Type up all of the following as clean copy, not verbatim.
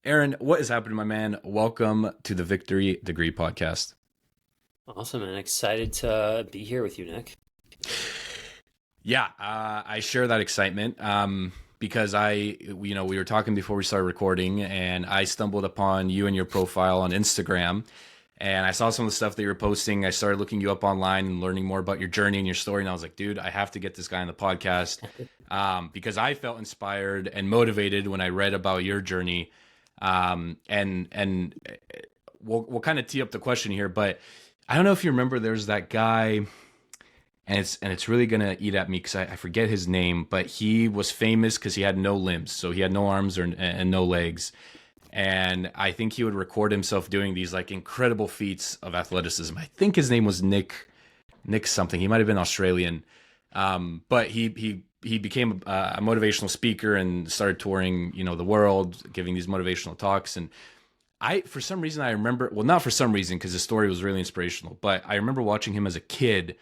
Aaron, what is happening, my man? Welcome to the Victory Degree Podcast. Awesome, and excited to be here with you, Nick. Yeah, I share that excitement because we were talking before we started recording, and I stumbled upon you and your profile on Instagram, and I saw some of the stuff that you were posting. I started looking you up online and learning more about your journey and your story, and I was like, dude, I have to get this guy on the podcast because I felt inspired and motivated when I read about your journey. And we'll kind of tee up the question here, but I don't know if you remember. There's that guy, and it's really gonna eat at me because I forget his name, but he was famous because he had no limbs, so he had no arms and no legs, and I think he would record himself doing these like incredible feats of athleticism. I think his name was Nick something. He might have been Australian, but he became a motivational speaker and started touring, the world, giving these motivational talks. And for some reason, I remember, well, not for some reason, because his story was really inspirational, but I remember watching him as a kid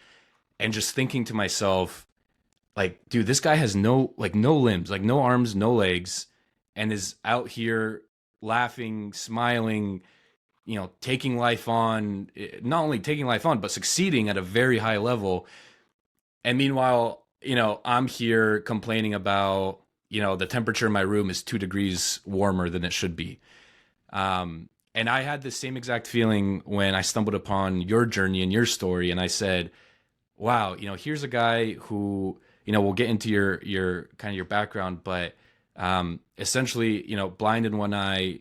and just thinking to myself, like, dude, this guy has no limbs, like no arms, no legs, and is out here laughing, smiling, taking life on, not only taking life on, but succeeding at a very high level. And meanwhile, I'm here complaining about, the temperature in my room is 2 degrees warmer than it should be. And I had the same exact feeling when I stumbled upon your journey and your story. And I said, wow, here's a guy who, we'll get into your kind of your background, but essentially, blind in one eye,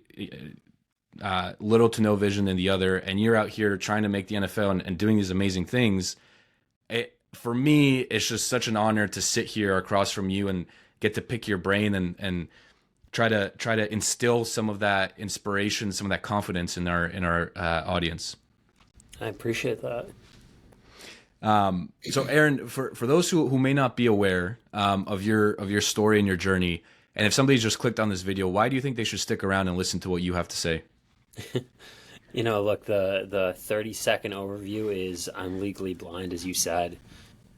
little to no vision in the other, and you're out here trying to make the NFL and doing these amazing things. For me, it's just such an honor to sit here across from you and get to pick your brain and try to instill some of that inspiration, some of that confidence in our audience. I appreciate that. So Aaron, for those who may not be aware of your story and your journey, and if somebody's just clicked on this video, why do you think they should stick around and listen to what you have to say? Look, the 30-second overview is I'm legally blind, as you said.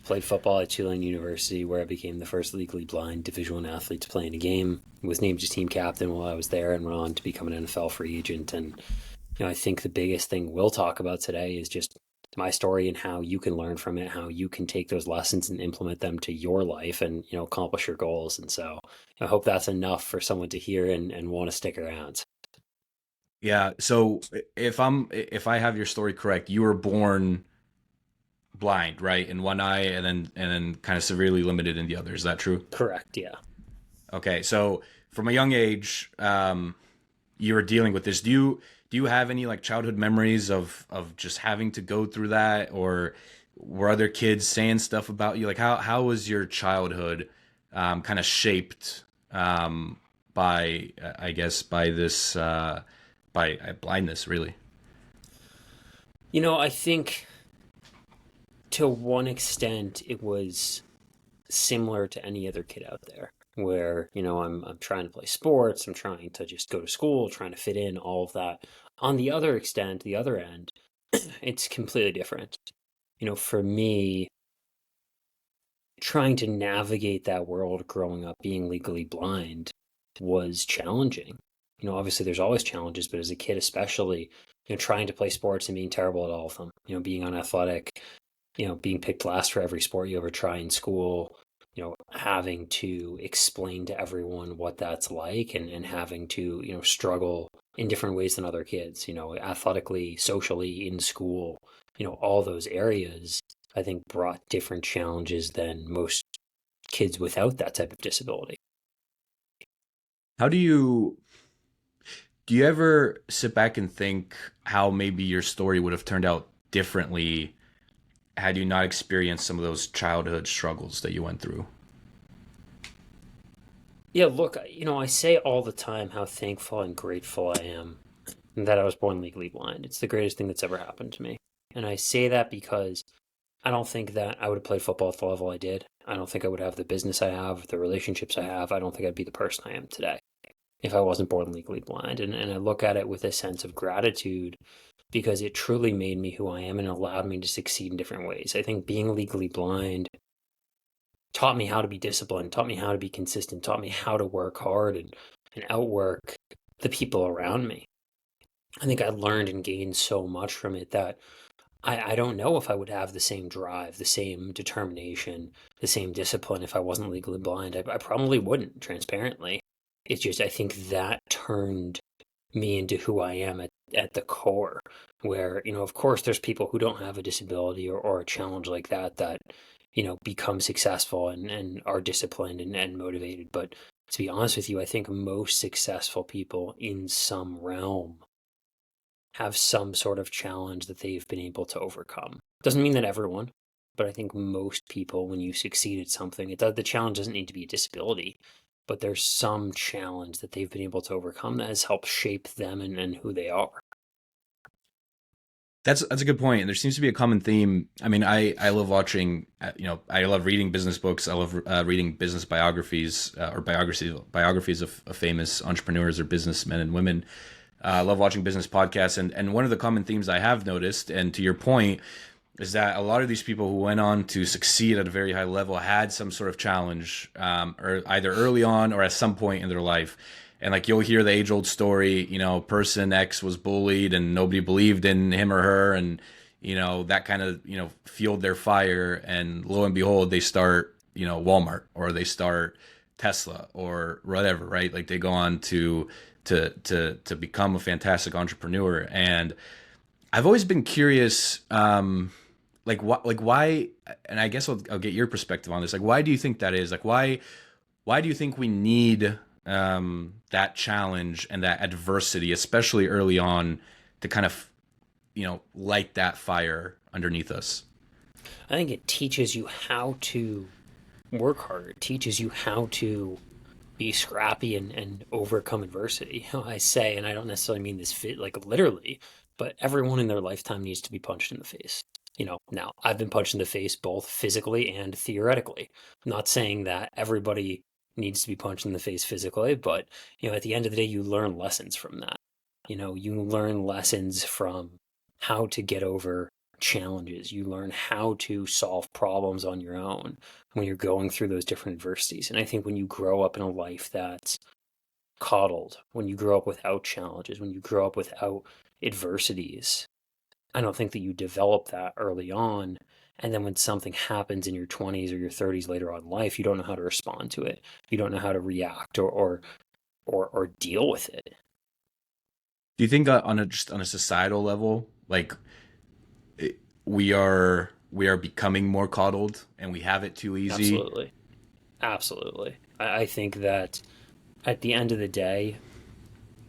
Played football at Tulane University, where I became the first legally blind Division I athlete to play in a game. Was named as team captain while I was there and went on to become an NFL free agent. And I think the biggest thing we'll talk about today is just my story and how you can learn from it, how you can take those lessons and implement them to your life and, accomplish your goals. And so I hope that's enough for someone to hear and want to stick around. Yeah. So if I have your story correct, you were born blind, right, in one eye, and then kind of severely limited in the other. Is that true? Correct. Yeah. Okay. So from a young age, you were dealing with this. Do you have any like childhood memories of just having to go through that, or were other kids saying stuff about you? Like how was your childhood kind of shaped by I guess by this by blindness, really? I think to one extent it was similar to any other kid out there where, I'm trying to play sports, I'm trying to just go to school, trying to fit in, all of that. On the other extent, the other end, it's completely different. For me, trying to navigate that world growing up being legally blind was challenging. Obviously there's always challenges, but as a kid especially, trying to play sports and being terrible at all of them, being unathletic, being picked last for every sport you ever try in school, having to explain to everyone what that's like and having to, struggle in different ways than other kids, athletically, socially, in school, all those areas, I think brought different challenges than most kids without that type of disability. How do you ever sit back and think how maybe your story would have turned out differently had you not experienced some of those childhood struggles that you went through? Yeah, look, I say all the time how thankful and grateful I am that I was born legally blind. It's the greatest thing that's ever happened to me. And I say that because I don't think that I would have played football at the level I did. I don't think I would have the business I have, the relationships I have. I don't think I'd be the person I am today if I wasn't born legally blind. And I look at it with a sense of gratitude because it truly made me who I am and allowed me to succeed in different ways. I think being legally blind taught me how to be disciplined, taught me how to be consistent, taught me how to work hard and outwork the people around me. I think I learned and gained so much from it that I don't know if I would have the same drive, the same determination, the same discipline if I wasn't legally blind. I probably wouldn't, transparently. It's just, I think that turned me into who I am at the core, where, of course, there's people who don't have a disability or a challenge like that, become successful and are disciplined and motivated. But to be honest with you, I think most successful people in some realm have some sort of challenge that they've been able to overcome. Doesn't mean that everyone, but I think most people, when you succeed at something, the challenge doesn't need to be a disability, but there's some challenge that they've been able to overcome that has helped shape them and who they are. That's a good point, and there seems to be a common theme. I mean, I love watching, I love reading business books. I love reading business biographies or biographies of famous entrepreneurs or businessmen and women. I love watching business podcasts, and one of the common themes I have noticed, and to your point, is that a lot of these people who went on to succeed at a very high level had some sort of challenge, or either early on or at some point in their life. And like you'll hear the age-old story, person X was bullied and nobody believed in him or her, and that kind of fueled their fire. And lo and behold, they start Walmart, or they start Tesla or whatever, right? Like they go on to become a fantastic entrepreneur. And I've always been curious, why, and I guess I'll get your perspective on this. Like, why do you think that is? Like, why do you think we need that challenge and that adversity, especially early on, to kind of, light that fire underneath us? I think it teaches you how to work harder. It teaches you how to be scrappy and overcome adversity. I say, and I don't necessarily mean this like literally, but everyone in their lifetime needs to be punched in the face. Now I've been punched in the face both physically and theoretically. I'm not saying that everybody needs to be punched in the face physically, but at the end of the day, you learn lessons from that. You learn lessons from how to get over challenges. You learn how to solve problems on your own when you're going through those different adversities. And I think when you grow up in a life that's coddled, when you grow up without challenges, when you grow up without adversities, I don't think that you develop that early on. And then when something happens in your 20s or your 30s later on in life, you don't know how to respond to it. You don't know how to react or deal with it. Do you think on a societal level, like we are becoming more coddled and we have it too easy? Absolutely. I think that at the end of the day,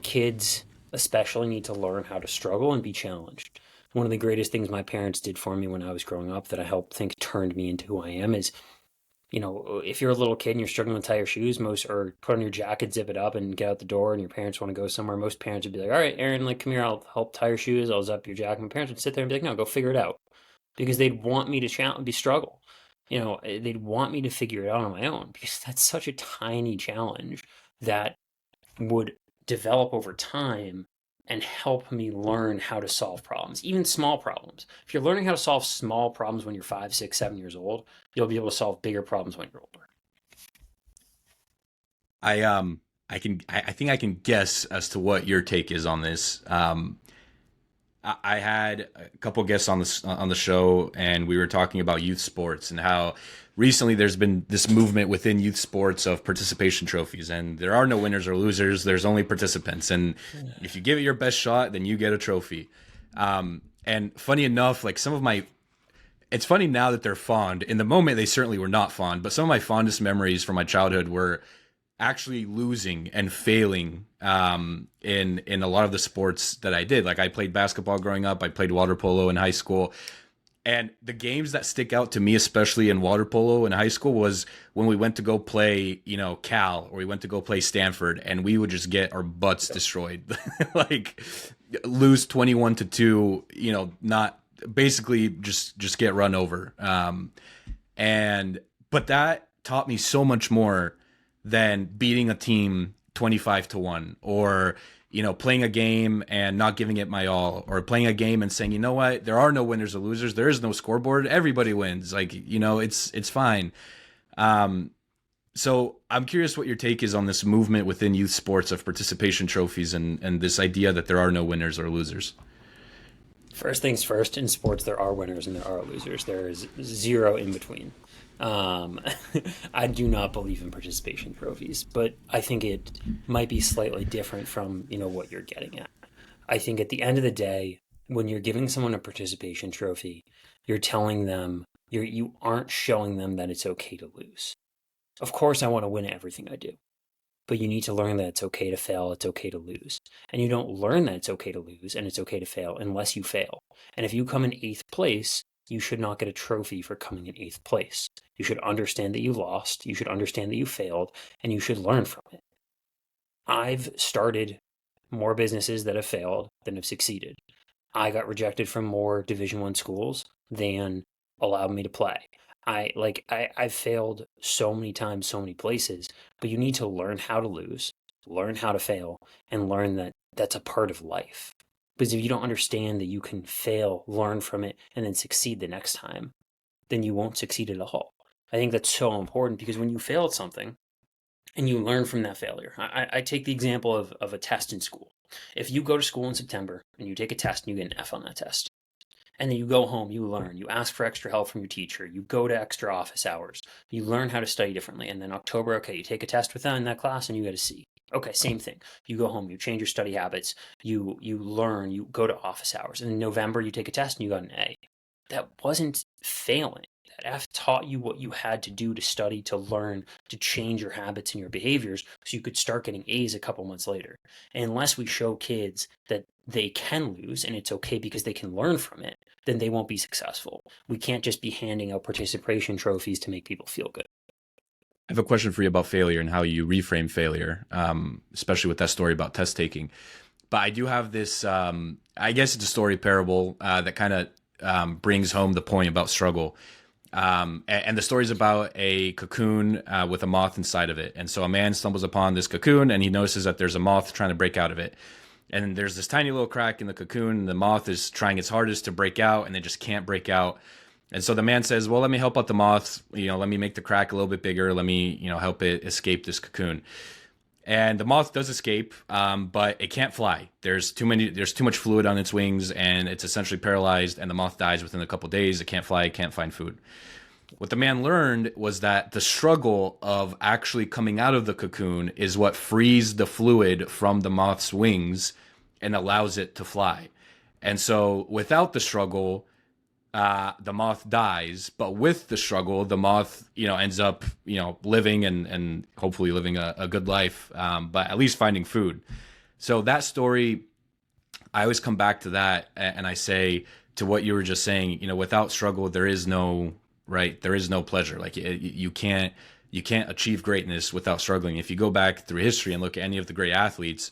kids especially need to learn how to struggle and be challenged. One of the greatest things my parents did for me when I was growing up that I helped think turned me into who I am is, if you're a little kid and you're struggling to tie your shoes, or put on your jacket, zip it up and get out the door, and your parents want to go somewhere, most parents would be like, all right, Aaron, like, come here, I'll help tie your shoes, I'll zip your jacket. My parents would sit there and be like, no, go figure it out. Because they'd want me to struggle. They'd want me to figure it out on my own, because that's such a tiny challenge that would develop over time and help me learn how to solve problems, even small problems. If you're learning how to solve small problems when you're 5, 6, 7 years old, you'll be able to solve bigger problems when you're older. I think I can guess as to what your take is on this. I had a couple guests on the show, and we were talking about youth sports and how recently there's been this movement within youth sports of participation trophies, and there are no winners or losers. There's only participants, and if you give it your best shot, then you get a trophy. And funny enough, like it's funny now that they're fond. In the moment, they certainly were not fond, but some of my fondest memories from my childhood were actually losing and failing in a lot of the sports that I did. Like I played basketball growing up. I played water polo in high school. And the games that stick out to me, especially in water polo in high school, was when we went to go play, Cal, or we went to go play Stanford, and we would just get our butts destroyed. Like lose 21-2, not basically just get run over. But that taught me so much more than beating a team 25-1, or playing a game and not giving it my all, or playing a game and saying, you know what, there are no winners or losers, there is no scoreboard, everybody wins, like, it's fine. So I'm curious what your take is on this movement within youth sports of participation trophies and this idea that there are no winners or losers. First things first, in sports, there are winners and there are losers. There is zero in between. Um, I do not believe in participation trophies, but I think it might be slightly different from, what you're getting at. I think at the end of the day, when you're giving someone a participation trophy, you're telling them you aren't showing them that it's okay to lose. Of course, I want to win at everything I do, but you need to learn that it's okay to fail, it's okay to lose. And you don't learn that it's okay to lose and it's okay to fail unless you fail. And if you come in eighth place, you should not get a trophy for coming in eighth place. You should understand that you lost, you should understand that you failed, and you should learn from it. I've started more businesses that have failed than have succeeded. I got rejected from more Division One schools than allowed me to play. I've failed so many times, so many places, but you need to learn how to lose, learn how to fail, and learn that that's a part of life. Because if you don't understand that you can fail, learn from it, and then succeed the next time, then you won't succeed at all. I think that's so important because when you fail at something and you learn from that failure, I take the example of a test in school. If you go to school in September and you take a test and you get an F on that test, and then you go home, you learn, you ask for extra help from your teacher, you go to extra office hours, you learn how to study differently. And then October, okay, you take a test with that in that class and you get a C. Okay, same thing. You go home, you change your study habits, you learn, you go to office hours. And in November, you take a test and you got an A. That wasn't failing. That F taught you what you had to do to study, to learn, to change your habits and your behaviors so you could start getting A's a couple months later. And unless we show kids that they can lose and it's okay because they can learn from it, then they won't be successful. We can't just be handing out participation trophies to make people feel good. I have a question for you about failure and how you reframe failure, especially with that story about test taking. But I do have this, I guess it's a story parable that kind of brings home the point about struggle. And the story is about a cocoon with a moth inside of it. And so a man stumbles upon this cocoon and he notices that there's a moth trying to break out of it. And there's this tiny little crack in the cocoon. And the moth is trying its hardest to break out and they just can't break out. And so the man says, well, let me help out the moth. Let me make the crack a little bit bigger. Let me, help it escape this cocoon. And the moth does escape, but it can't fly. There's too much fluid on its wings, and it's essentially paralyzed. And the moth dies within a couple of days. It can't fly. It can't find food. What the man learned was that the struggle of actually coming out of the cocoon is what frees the fluid from the moth's wings and allows it to fly. And so, without the struggle, the moth dies, but with the struggle, the moth, ends up, living and hopefully living a good life, but at least finding food. So that story, I always come back to that and I say to what you were just saying, without struggle, there is no pleasure. Like you can't achieve greatness without struggling. If you go back through history and look at any of the great athletes,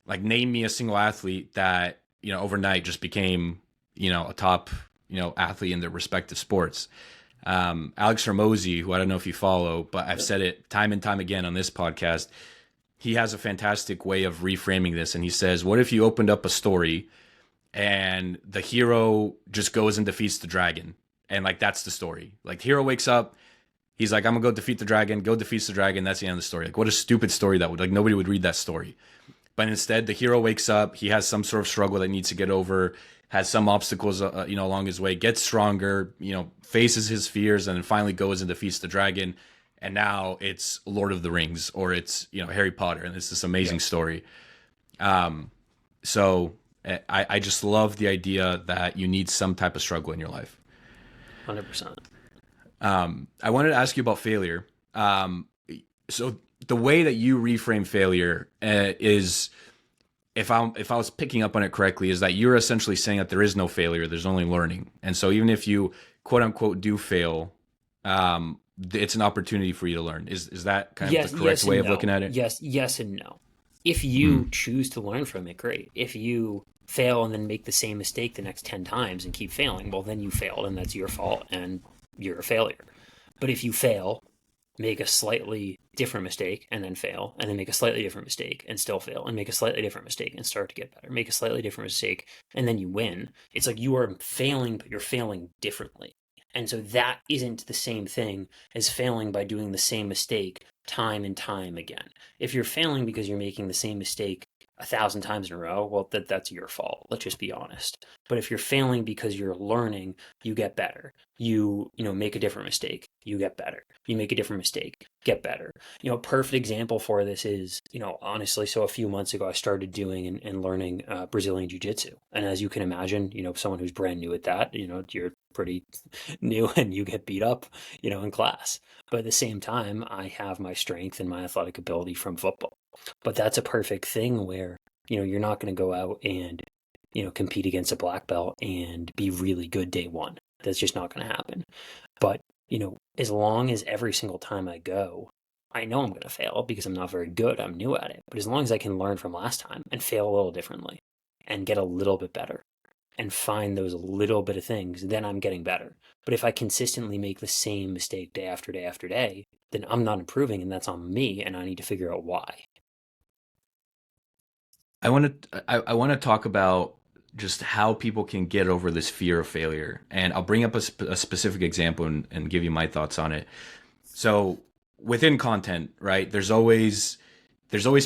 like name me a single athlete that, overnight just became, a top athlete in their respective sports. Alex Hormozy, who I don't know if you follow, but I've said it time and time again on this podcast, he has a fantastic way of reframing this. And he says, what if you opened up a story and the hero just goes and defeats the dragon? And that's the story. Like the hero wakes up, he's like, I'm gonna go defeat the dragon, go defeats the dragon. That's the end of the story. Like what a stupid story that would, nobody would read that story. But instead the hero wakes up, he has some sort of struggle that needs to get over, has some obstacles, along his way, gets stronger, faces his fears, and then finally goes and defeats the dragon. And now it's Lord of the Rings or it's, Harry Potter. And it's this amazing story. So I just love the idea that you need some type of struggle in your life. 100%. I wanted to ask you about failure. So the way that you reframe failure is, if I was picking up on it correctly, is that you're essentially saying that there is no failure, there's only learning. And so even if you quote unquote do fail, it's an opportunity for you to learn. Is that kind of the correct way of looking at it? Yes and no. If you choose to learn from it, great. If you fail and then make the same mistake the next 10 times and keep failing, well, then you failed and that's your fault and you're a failure. But if you fail, make a slightly different mistake and then fail, and then make a slightly different mistake and still fail, and make a slightly different mistake and start to get better, make a slightly different mistake, and then you win. It's like you are failing, but you're failing differently. And so that isn't the same thing as failing by doing the same mistake time and time again. If you're failing because you're making the same mistake 1,000 times in a row, well, that's your fault. Let's just be honest. But if you're failing because you're learning, you get better. You make a different mistake, you get better. You make a different mistake, get better. A perfect example for this is, honestly, so a few months ago, I started doing and learning Brazilian Jiu-Jitsu. And as you can imagine, someone who's brand new at that, you're pretty new and you get beat up, in class. But at the same time, I have my strength and my athletic ability from football. But that's a perfect thing where, you're not going to go out and, compete against a black belt and be really good day one. That's just not going to happen. But, as long as every single time I go, I know I'm going to fail because I'm not very good. I'm new at it. But as long as I can learn from last time and fail a little differently and get a little bit better and find those little bit of things, then I'm getting better. But if I consistently make the same mistake day after day after day, then I'm not improving, and that's on me, and I need to figure out why. I want to talk about just how people can get over this fear of failure, and I'll bring up a specific example and give you my thoughts on it. So within content, right? There's always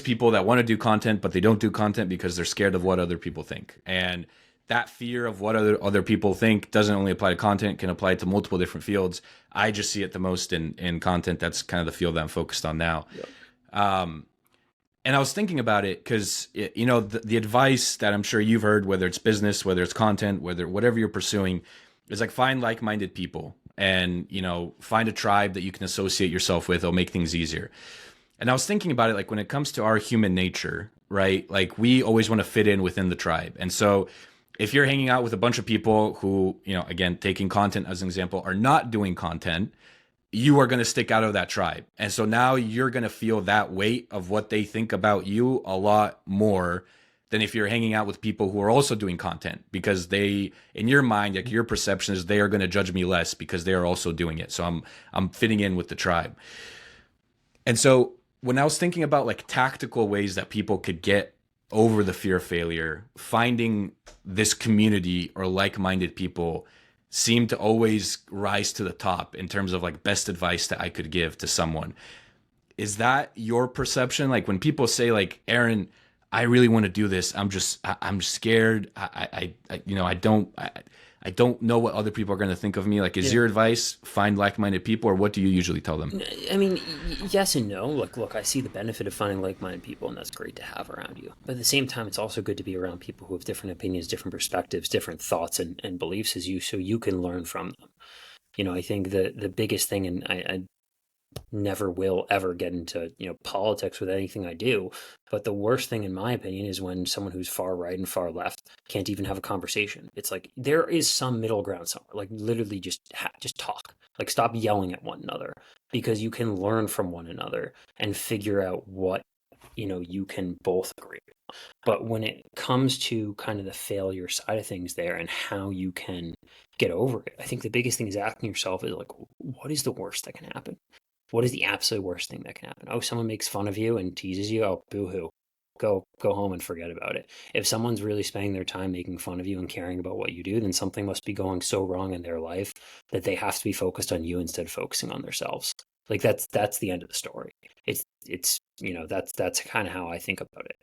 people that want to do content, but they don't do content because they're scared of what other people think. And that fear of what other people think doesn't only apply to content, it can apply to multiple different fields. I just see it the most in content. That's kind of the field that I'm focused on now. Yep. And I was thinking about it because, the advice that I'm sure you've heard, whether it's business, whether it's content, whatever you're pursuing, is like find like-minded people and, find a tribe that you can associate yourself with. It'll make things easier. And I was thinking about it, like when it comes to our human nature, right? Like we always want to fit in within the tribe. And so if you're hanging out with a bunch of people who, again, taking content as an example, are not doing content, you are going to stick out of that tribe. And so now you're going to feel that weight of what they think about you a lot more than if you're hanging out with people who are also doing content, because they, in your mind, like your perception is they are going to judge me less because they are also doing it. So I'm fitting in with the tribe. And so when I was thinking about like tactical ways that people could get over the fear of failure, finding this community or like-minded people seemed to always rise to the top in terms of like best advice that I could give to someone. Is that your perception? Like when people say like, Aaron, I really want to do this, I'm scared. I don't know what other people are going to think of me. Like, is your advice find like-minded people, or what do you usually tell them? I mean, yes and no. Look, I see the benefit of finding like-minded people, and that's great to have around you. But at the same time, it's also good to be around people who have different opinions, different perspectives, different thoughts and beliefs as you, so you can learn from them. I think the biggest thing, and I never will ever get into politics with anything I do, but the worst thing in my opinion is when someone who's far right and far left can't even have a conversation. It's like there is some middle ground somewhere. Like literally just talk. Like stop yelling at one another, because you can learn from one another and figure out what you can both agree on. But when it comes to kind of the failure side of things there and how you can get over it, I think the biggest thing is asking yourself is like, what is the worst that can happen? What is the absolute worst thing that can happen? Oh, someone makes fun of you and teases you. Oh, boo-hoo. Go home and forget about it. If someone's really spending their time making fun of you and caring about what you do, then something must be going so wrong in their life that they have to be focused on you instead of focusing on themselves. Like that's the end of the story. It's that's kind of how I think about it.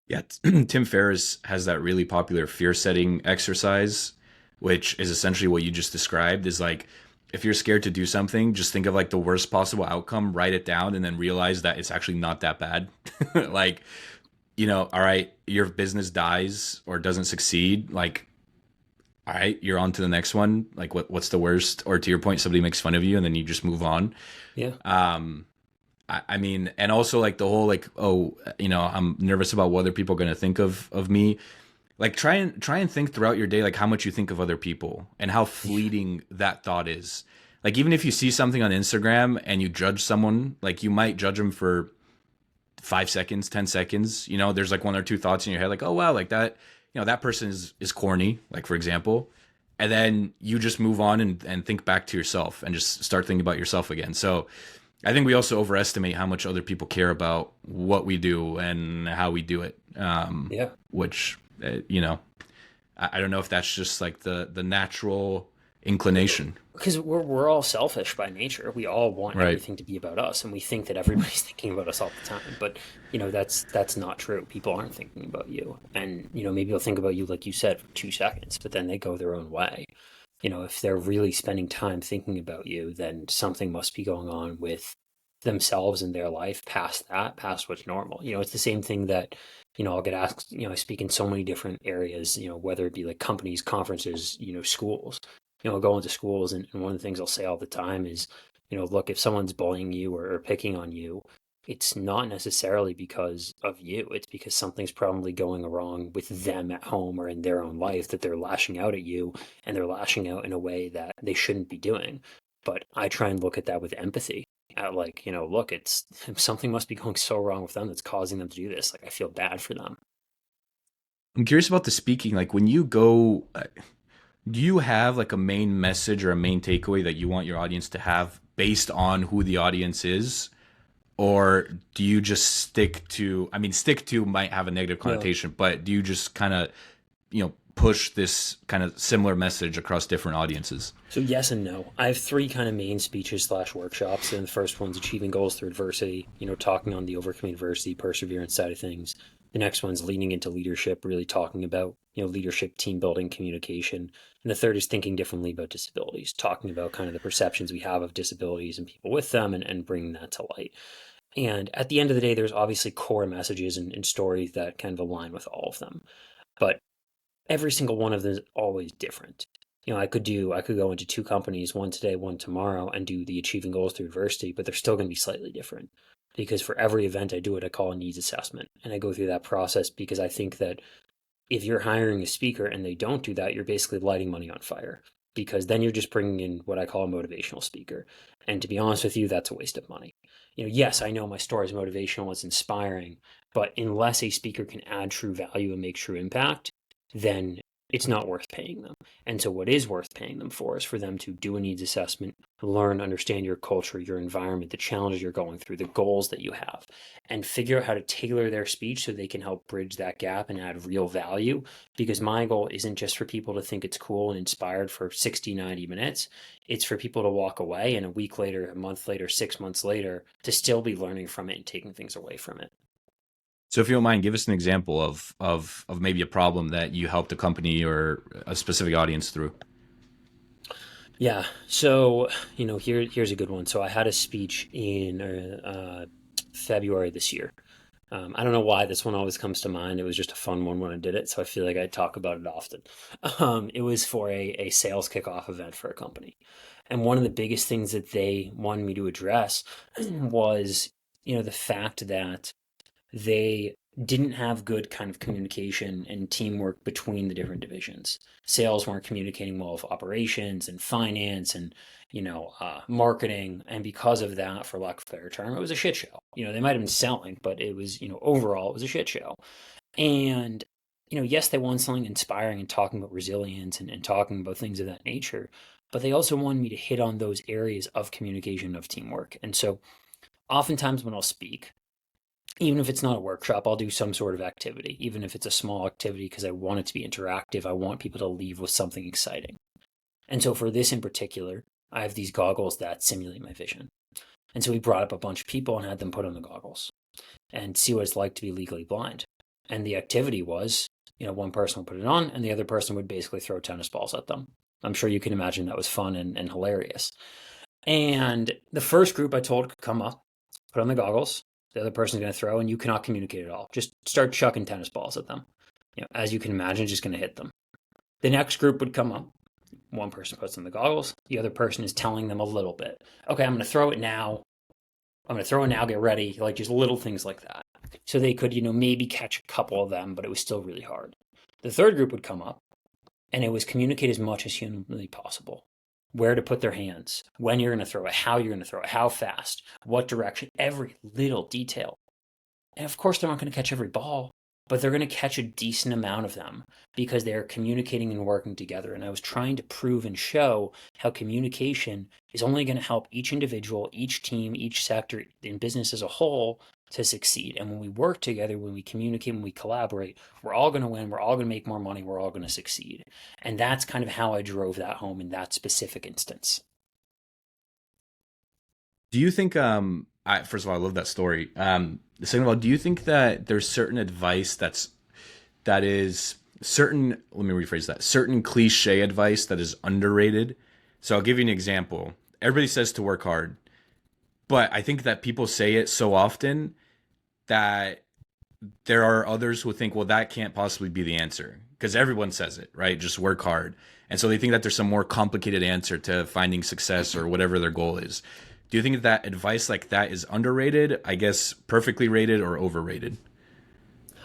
Yeah, Tim Ferriss has that really popular fear setting exercise, which is essentially what you just described. Is like, if you're scared to do something, just think of like the worst possible outcome, write it down, and then realize that it's actually not that bad. Like, all right, your business dies or doesn't succeed. Like, all right, you're on to the next one. Like what's the worst? Or to your point, somebody makes fun of you and then you just move on. Yeah. I mean, and also like the whole like, I'm nervous about what other people are going to think of me. Like try and think throughout your day, like how much you think of other people and how fleeting that thought is. Like even if you see something on Instagram and you judge someone, like you might judge them for 5 seconds, 10 seconds, there's like one or two thoughts in your head, like, oh wow, like that, that person is corny, like for example. And then you just move on and think back to yourself and just start thinking about yourself again. So I think we also overestimate how much other people care about what we do and how we do it. Which, I don't know if that's just like the natural inclination. Because we're all selfish by nature. We all want Right. everything to be about us, and we think that everybody's thinking about us all the time. But that's not true. People aren't thinking about you, and maybe they'll think about you like you said for 2 seconds, but then they go their own way. If they're really spending time thinking about you, then something must be going on with themselves in their life past that, past what's normal. It's the same thing that, I'll get asked, I speak in so many different areas, whether it be like companies, conferences, schools. I'll go into schools, and one of the things I'll say all the time is, look, if someone's bullying you or picking on you, it's not necessarily because of you. It's because something's probably going wrong with them at home or in their own life that they're lashing out at you, and they're lashing out in a way that they shouldn't be doing. But I try and look at that with empathy. At like, look, it's something must be going so wrong with them that's causing them to do this. Like, I feel bad for them. I'm curious about the speaking. Like when you go, do you have like a main message or a main takeaway that you want your audience to have based on who the audience is? Or do you just stick to, I mean, stick to might have a negative Yeah. connotation, but do you just kind of, push this kind of similar message across different audiences? So yes and no. I have three kind of main speeches slash workshops. And the first one's achieving goals through adversity, talking on the overcoming adversity, perseverance side of things. The next one's leaning into leadership, really talking about, leadership, team building, communication. And the third is thinking differently about disabilities, talking about kind of the perceptions we have of disabilities and people with them, and bringing that to light. And at the end of the day, there's obviously core messages and stories that kind of align with all of them. But every single one of them is always different. I could go into two companies, one today, one tomorrow, and do the achieving goals through adversity, but they're still going to be slightly different. Because for every event I do it, I call a needs assessment. And I go through that process because I think that if you're hiring a speaker and they don't do that, you're basically lighting money on fire. Because then you're just bringing in what I call a motivational speaker. And to be honest with you, that's a waste of money. Yes, I know my story is motivational, it's inspiring, but unless a speaker can add true value and make true impact, then it's not worth paying them. And so what is worth paying them for is for them to do a needs assessment, learn, understand your culture, your environment, the challenges you're going through, the goals that you have, and figure out how to tailor their speech so they can help bridge that gap and add real value. Because my goal isn't just for people to think it's cool and inspired for 60, 90 minutes. It's for people to walk away and a week later, a month later, 6 months later, to still be learning from it and taking things away from it. So if you don't mind, give us an example of maybe a problem that you helped a company or a specific audience through. Yeah. So, here's a good one. So I had a speech in February this year. I don't know why this one always comes to mind. It was just a fun one when I did it, so I feel like I talk about it often. It was for a sales kickoff event for a company. And one of the biggest things that they wanted me to address was, the fact that they didn't have good kind of communication and teamwork between the different divisions. Sales weren't communicating well with operations and finance and marketing, and because of that, for lack of a better term, it was a shit show. They might have been selling, but it was overall it was a shit show. And yes, they wanted something inspiring and talking about resilience and talking about things of that nature, but they also wanted me to hit on those areas of communication, of teamwork. And so oftentimes when I'll speak, even if it's not a workshop, I'll do some sort of activity, even if it's a small activity, because I want it to be interactive. I want people to leave with something exciting. And so for this in particular, I have these goggles that simulate my vision. And so we brought up a bunch of people and had them put on the goggles and see what it's like to be legally blind. And the activity was, one person would put it on and the other person would basically throw tennis balls at them. I'm sure you can imagine that was fun and hilarious. And the first group I told could come up, put on the goggles. The other person's going to throw, and you cannot communicate at all. Just start chucking tennis balls at them. As you can imagine, just going to hit them. The next group would come up. One person puts on the goggles. The other person is telling them a little bit. Okay, I'm going to throw it now. I'm going to throw it now. Get ready. Like just little things like that. So they could, maybe catch a couple of them, but it was still really hard. The third group would come up, and it was communicate as much as humanly possible. Where to put their hands, when you're going to throw it, how you're going to throw it, how fast, what direction, every little detail. And of course, they're not going to catch every ball, but they're going to catch a decent amount of them because they're communicating and working together. And I was trying to prove and show how communication is only going to help each individual, each team, each sector in business as a whole to succeed. And when we work together, when we communicate, when we collaborate, we're all going to win. We're all going to make more money. We're all going to succeed. And that's kind of how I drove that home in that specific instance. Do you think first of all, I love that story. Second of all, do you think that there's certain advice that is certain, let me rephrase that, certain cliche advice that is underrated? So I'll give you an example. Everybody says to work hard, but I think that people say it so often that there are others who think, well, that can't possibly be the answer because everyone says it, right? Just work hard. And so they think that there's some more complicated answer to finding success or whatever their goal is. Do you think that advice like that is underrated, I guess perfectly rated, or overrated?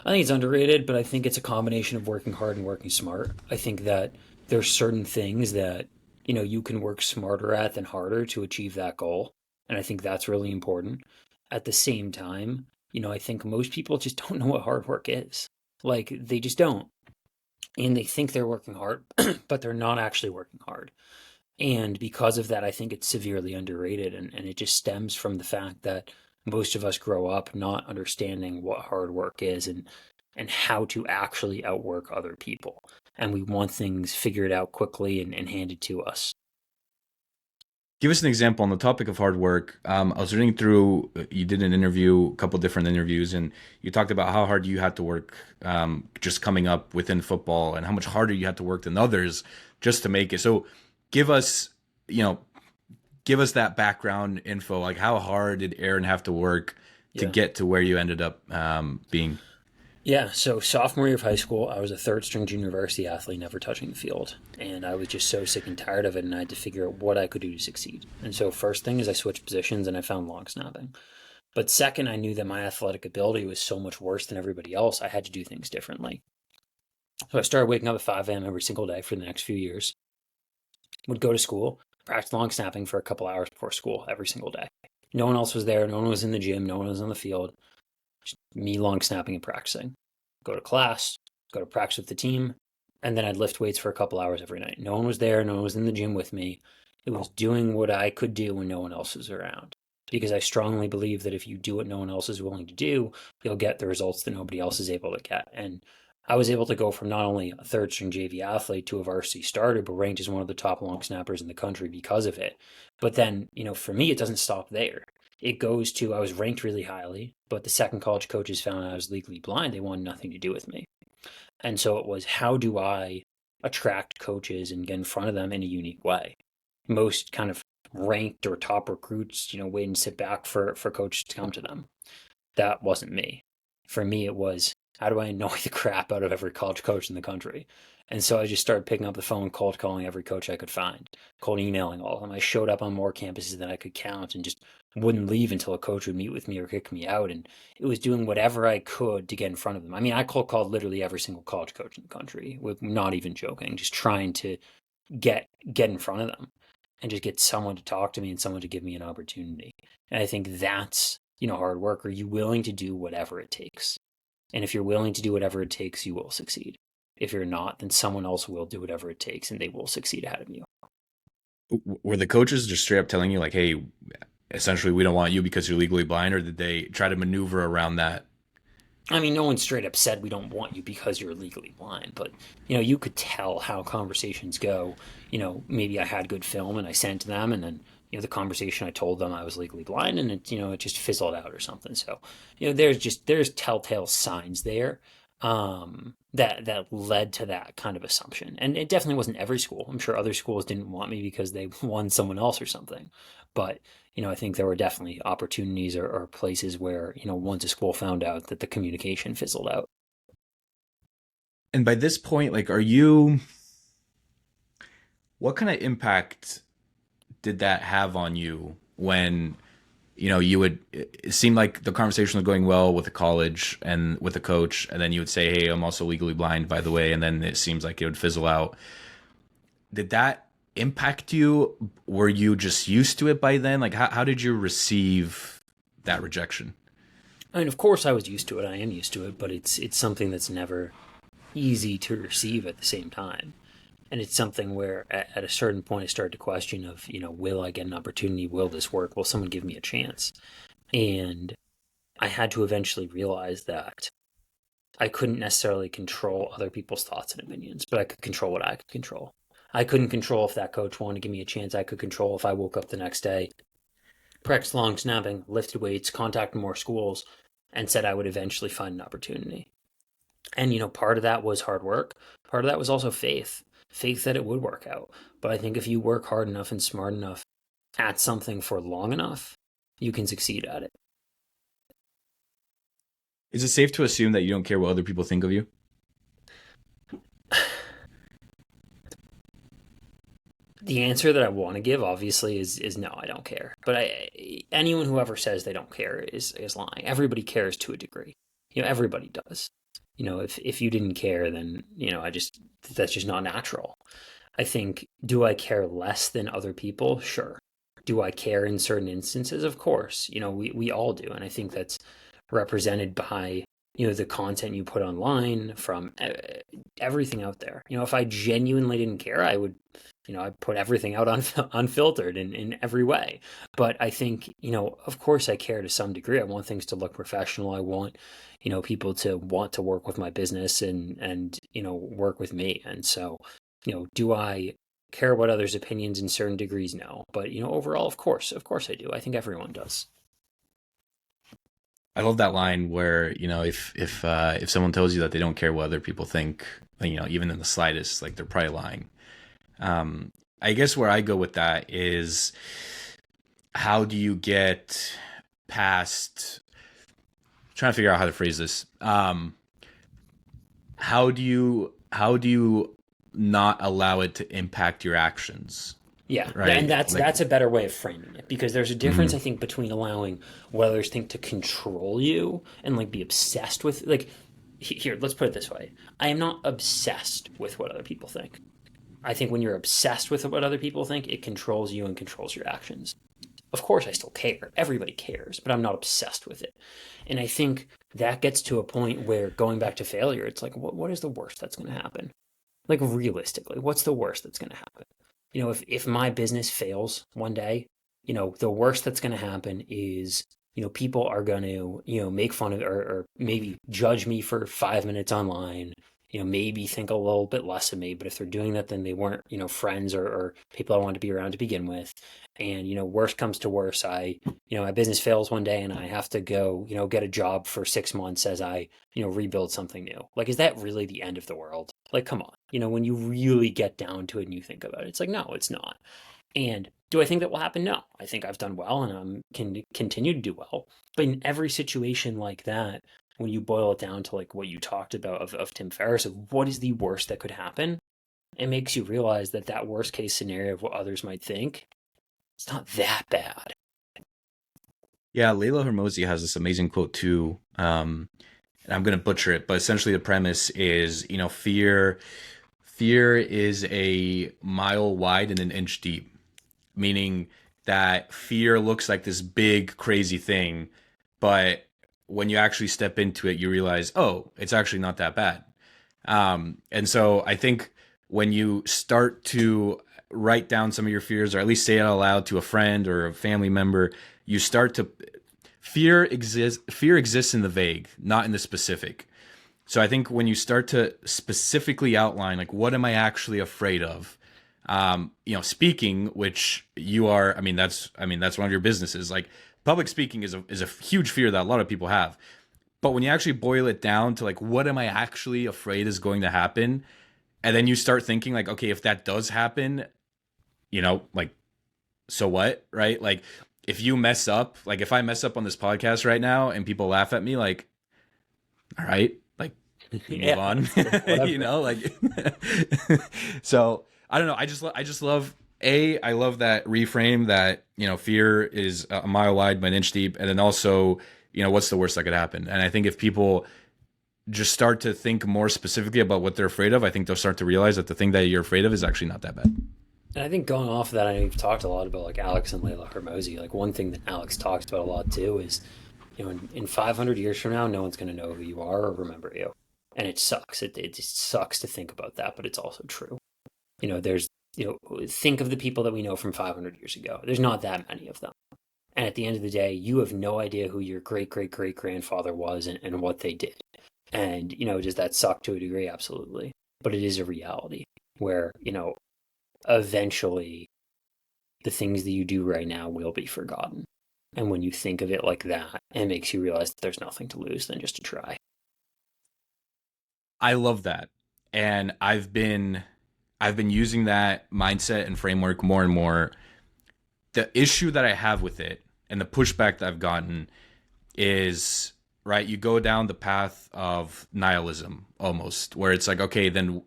I think it's underrated, but I think it's a combination of working hard and working smart. I think that there's certain things that, you can work smarter at than harder to achieve that goal. And I think that's really important. At the same time, I think most people just don't know what hard work is. Like, they just don't. And they think they're working hard, but they're not actually working hard. And because of that, I think it's severely underrated. And it just stems from the fact that most of us grow up not understanding what hard work is and how to actually outwork other people. And we want things figured out quickly and handed to us. Give us an example on the topic of hard work. I was reading through, you did an interview, a couple different interviews, and you talked about how hard you had to work just coming up within football and how much harder you had to work than others just to make it. So give us, you know, give us that background info. Like, how hard did Aaron have to work to Yeah. get to where you ended up being? Yeah, so sophomore year of high school, I was a third string junior varsity athlete, never touching the field. And I was just so sick and tired of it, and I had to figure out what I could do to succeed. And so, first thing is I switched positions and I found long snapping. But second, I knew that my athletic ability was so much worse than everybody else, I had to do things differently. So I started waking up at 5 a.m. every single day for the next few years, would go to school, practice long snapping for a couple hours before school every single day. No one else was there, no one was in the gym, no one was on the field, just me long snapping and practicing. Go to class, go to practice with the team, and then I'd lift weights for a couple hours every night. No one was there, no one was in the gym with me. It was doing what I could do when no one else was around. Because I strongly believe that if you do what no one else is willing to do, you'll get the results that nobody else is able to get. And I was able to go from not only a third string JV athlete to a varsity starter, but ranked as one of the top long snappers in the country because of it. But then, for me, it doesn't stop there. It goes to, I was ranked really highly, but the second college coaches found I was legally blind. They wanted nothing to do with me. And so it was, how do I attract coaches and get in front of them in a unique way? Most kind of ranked or top recruits, wait and sit back for coaches to come to them. That wasn't me. For me, it was, how do I annoy the crap out of every college coach in the country? And so I just started picking up the phone, cold calling every coach I could find, cold emailing all of them. I showed up on more campuses than I could count and just wouldn't leave until a coach would meet with me or kick me out. And it was doing whatever I could to get in front of them. I mean, I cold called literally every single college coach in the country, with not even joking, just trying to get in front of them and just get someone to talk to me and someone to give me an opportunity. And I think that's, hard work. Are you willing to do whatever it takes? And if you're willing to do whatever it takes, you will succeed. If you're not, then someone else will do whatever it takes and they will succeed ahead of you. Were the coaches just straight up telling you, like, hey, essentially we don't want you because you're legally blind, or did they try to maneuver around that? I mean, no one straight up said we don't want you because you're legally blind, but you could tell how conversations go. Maybe I had good film and I sent to them, and then the conversation I told them I was legally blind, and it just fizzled out or something. So there's telltale signs there that led to that kind of assumption. And it definitely wasn't every school. I'm sure other schools didn't want me because they won someone else or something, but I think there were definitely opportunities or places where, once a school found out that the communication fizzled out. And by this point, like, what kind of impact did that have on you when, it seemed like the conversation was going well with the college and with the coach, and then you would say, hey, I'm also legally blind, by the way, and then it seems like it would fizzle out. Did that impact you? Were you just used to it by then? Like, how did you receive that rejection? I mean, of course I was used to it. I am used to it, but it's something that's never easy to receive at the same time. And it's something where at a certain point I started to question of, will I get an opportunity? Will this work? Will someone give me a chance? And I had to eventually realize that I couldn't necessarily control other people's thoughts and opinions, but I could control what I could control. I couldn't control if that coach wanted to give me a chance. I could control if I woke up the next day, practiced long snapping, lifted weights, contacted more schools, and said I would eventually find an opportunity. And, part of that was hard work. Part of that was also faith that it would work out. But I think if you work hard enough and smart enough at something for long enough, you can succeed at it. Is it safe to assume that you don't care what other people think of you? The answer that I want to give, obviously, is no, I don't care. But anyone who ever says they don't care is lying. Everybody cares to a degree. Everybody does. If you didn't care, then that's just not natural. I think, do I care less than other people? Sure. Do I care in certain instances? Of course. We all do, and I think that's represented by the content you put online, from everything out there. If I genuinely didn't care, I would I'd put everything out unfiltered in every way. But I think of course I care to some degree. I want things to look professional. I want people to want to work with my business and work with me. And so do I care about others' opinions in certain degrees? No. But overall, of course I do. I think everyone does. I love that line where, if someone tells you that they don't care what other people think, even in the slightest, like, they're probably lying. I guess where I go with that is, how do you get past, trying to figure out how to phrase this. How do you not allow it to impact your actions? Yeah, Right. and that's a better way of framing it, because there's a difference, Mhm. I think, between allowing what others think to control you and be obsessed with, here, let's put it this way. I am not obsessed with what other people think. I think when you're obsessed with what other people think, it controls you and controls your actions. Of course, I still care. Everybody cares, but I'm not obsessed with it. And I think that gets to a point where, going back to failure, it's like, what is the worst that's going to happen? Realistically, what's the worst that's going to happen? If my business fails one day, the worst that's going to happen is, people are going to, make fun of, or maybe judge me for 5 minutes online, maybe think a little bit less of me. But if they're doing that, then they weren't, friends or people I wanted to be around to begin with. And, worst comes to worst, my business fails one day and I have to go, get a job for 6 months as I, rebuild something new. Is that really the end of the world? Come on, when you really get down to it and you think about it, it's like, no, it's not. And do I think that will happen? No. I think I've done well and I can continue to do well. But in every situation like that, when you boil it down to what you talked about of Tim Ferriss, of what is the worst that could happen, it makes you realize that worst case scenario of what others might think, it's not that bad. Yeah, Layla Hormozi has this amazing quote too. And I'm going to butcher it, but essentially the premise is, fear is a mile wide and an inch deep, meaning that fear looks like this big, crazy thing, but when you actually step into it, you realize, oh, it's actually not that bad. And so I think when you start to write down some of your fears, or at least say it out loud to a friend or a family member, you start to, fear exists in the vague, not in the specific. So I think when you start to specifically outline, what am I actually afraid of? Speaking, which you are, that's one of your businesses. Public speaking is a huge fear that a lot of people have. But when you actually boil it down to what am I actually afraid is going to happen? And then you start thinking okay, if that does happen, so what, right? If you mess up, if I mess up on this podcast right now and people laugh at me, all right, move on, so I don't know. I just love, I love that reframe that, fear is a mile wide, but an inch deep. And then also, what's the worst that could happen? And I think if people just start to think more specifically about what they're afraid of, I think they'll start to realize that the thing that you're afraid of is actually not that bad. And I think going off of that, I know you've talked a lot about Alex and Layla Hormozi. One thing that Alex talks about a lot too is, in 500 years from now, no one's going to know who you are or remember you. And it sucks. It just sucks to think about that, but it's also true. There's, think of the people that we know from 500 years ago. There's not that many of them. And at the end of the day, you have no idea who your great great great grandfather was and what they did. And, does that suck to a degree? Absolutely. But it is a reality where, eventually the things that you do right now will be forgotten. And when you think of it like that, it makes you realize that there's nothing to lose than just to try. I love that. And I've been using that mindset and framework more and more. The issue that I have with it and the pushback that I've gotten is, right, you go down the path of nihilism almost, where it's like, okay, then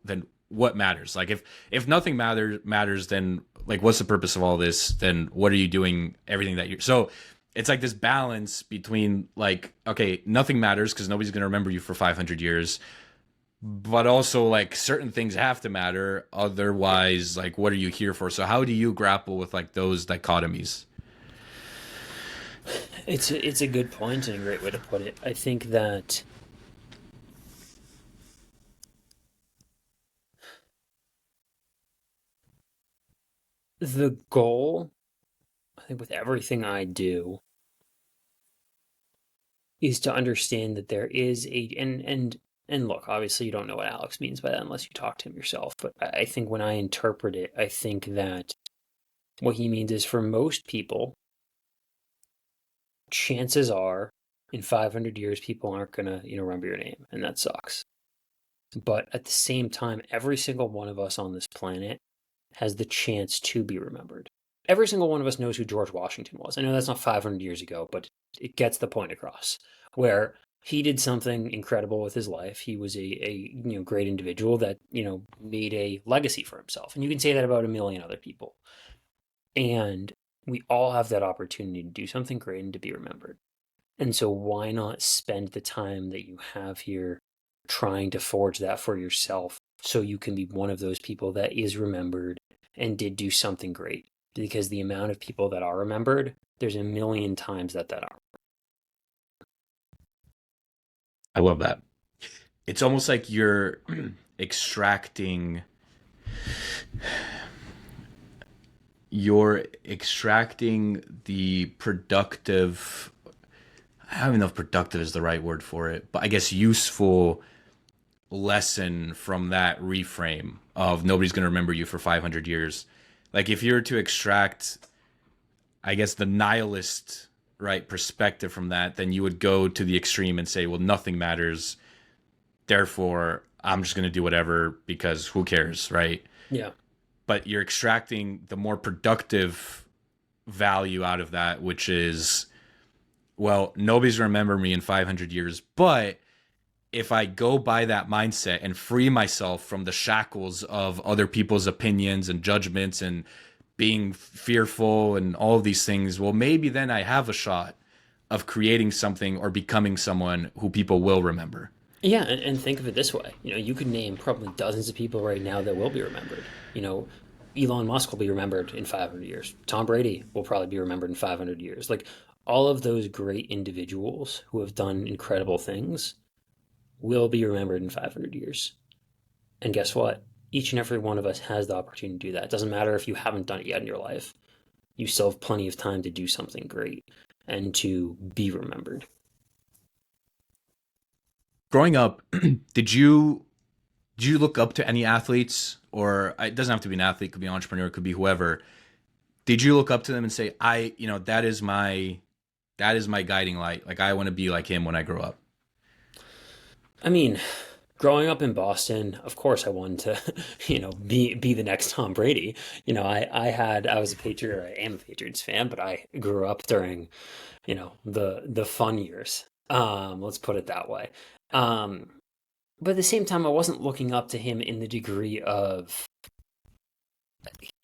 what matters? Like if nothing matters, then like what's the purpose of all this? Then what are you doing everything that you're so it's like this balance between like, okay, nothing matters because nobody's going to remember you for 500 years, but also like certain things have to matter, otherwise like what are you here for? So how do you grapple with like those dichotomies? It's a good point and a great way to put it. I think that the goal, I think with everything I do, is to understand that there is a and look, obviously you don't know what Alex means by that unless you talk to him yourself. But I think when I interpret it, I think that what he means is for most people, chances are in 500 years people aren't gonna remember your name, and that sucks. But at the same time, every single one of us on this planet has the chance to be remembered. Every single one of us knows who George Washington was. I know that's not 500 years ago, but it gets the point across. Where he did something incredible with his life. He was a great individual that made a legacy for himself, and you can say that about a million other people. And we all have that opportunity to do something great and to be remembered. And so why not spend the time that you have here trying to forge that for yourself so you can be one of those people that is remembered and did do something great? Because the amount of people that are remembered, there's a million times that aren't. I love that. It's almost like you're extracting the productive. I don't even know if productive is the right word for it, but I guess useful lesson from that reframe of nobody's going to remember you for 500 years. Like if you're to extract, I guess, the nihilist, right, perspective from that, then you would go to the extreme and say, well, nothing matters, therefore I'm just going to do whatever because who cares, right? Yeah. But you're extracting the more productive value out of that, which is, well, nobody's remember me in 500 years, but if I go by that mindset and free myself from the shackles of other people's opinions and judgments and being fearful and all of these things, well, maybe then I have a shot of creating something or becoming someone who people will remember. Yeah, and think of it this way. You could name probably dozens of people right now that will be remembered. Elon Musk will be remembered in 500 years. Tom Brady will probably be remembered in 500 years. Like all of those great individuals who have done incredible things will be remembered in 500 years. And guess what? Each and every one of us has the opportunity to do that. It doesn't matter if you haven't done it yet in your life. You still have plenty of time to do something great and to be remembered. Growing up, did you look up to any athletes, or it doesn't have to be an athlete, it could be an entrepreneur, it could be whoever. Did you look up to them and say, that is my guiding light. Like I want to be like him when I grow up. I mean, growing up in Boston, of course I wanted to, be the next Tom Brady. I was a Patriot, I am a Patriots fan, but I grew up during, the fun years. Let's put it that way. Um, but at the same time, I wasn't looking up to him in the degree of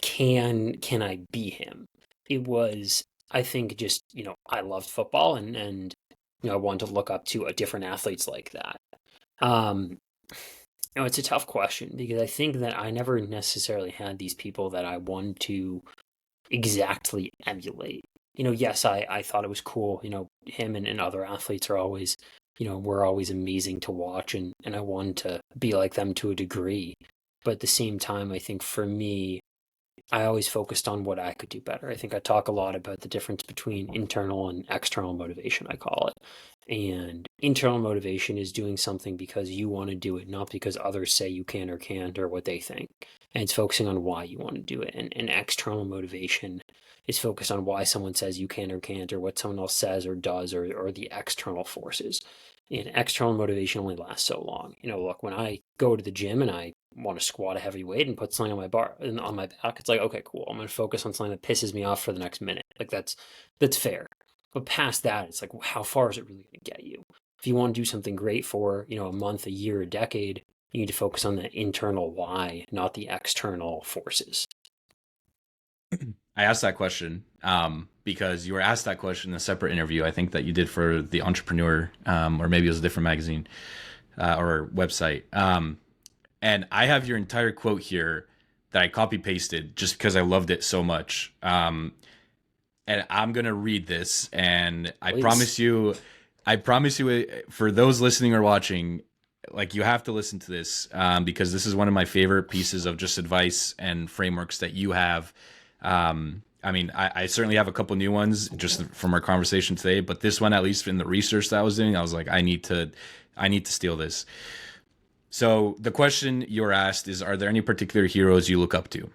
can I be him? It was, I think, just I loved football and I wanted to look up to a different athletes like that. Um, it's a tough question because I think that I never necessarily had these people that I wanted to exactly emulate. Yes, I thought it was cool. Him and other athletes are always, were always amazing to watch, and I wanted to be like them to a degree. But at the same time, I think for me, I always focused on what I could do better. I think I talk a lot about the difference between internal and external motivation, I call it. And internal motivation is doing something because you want to do it, not because others say you can or can't or what they think. And it's focusing on why you want to do it. And external motivation is focused on why someone says you can or can't, or what someone else says or does, or the external forces. And external motivation only lasts so long. Look, when I go to the gym and I want to squat a heavy weight and put something on my back, it's like, okay, cool. I'm going to focus on something that pisses me off for the next minute. Like that's fair. But past that, it's like, how far is it really going to get you? If you want to do something great for, a month, a year, a decade, you need to focus on the internal why, not the external forces. I asked that question because you were asked that question in a separate interview, I think that you did for the Entrepreneur, or maybe it was a different magazine or website. And I have your entire quote here that I copy pasted just because I loved it so much. And I'm going to read this, and I promise you, for those listening or watching, like, you have to listen to this because this is one of my favorite pieces of just advice and frameworks that you have. I certainly have a couple new ones just from our conversation today, but this one, at least in the research that I was doing, I was like, I need to steal this. So the question you were asked is, are there any particular heroes you look up to?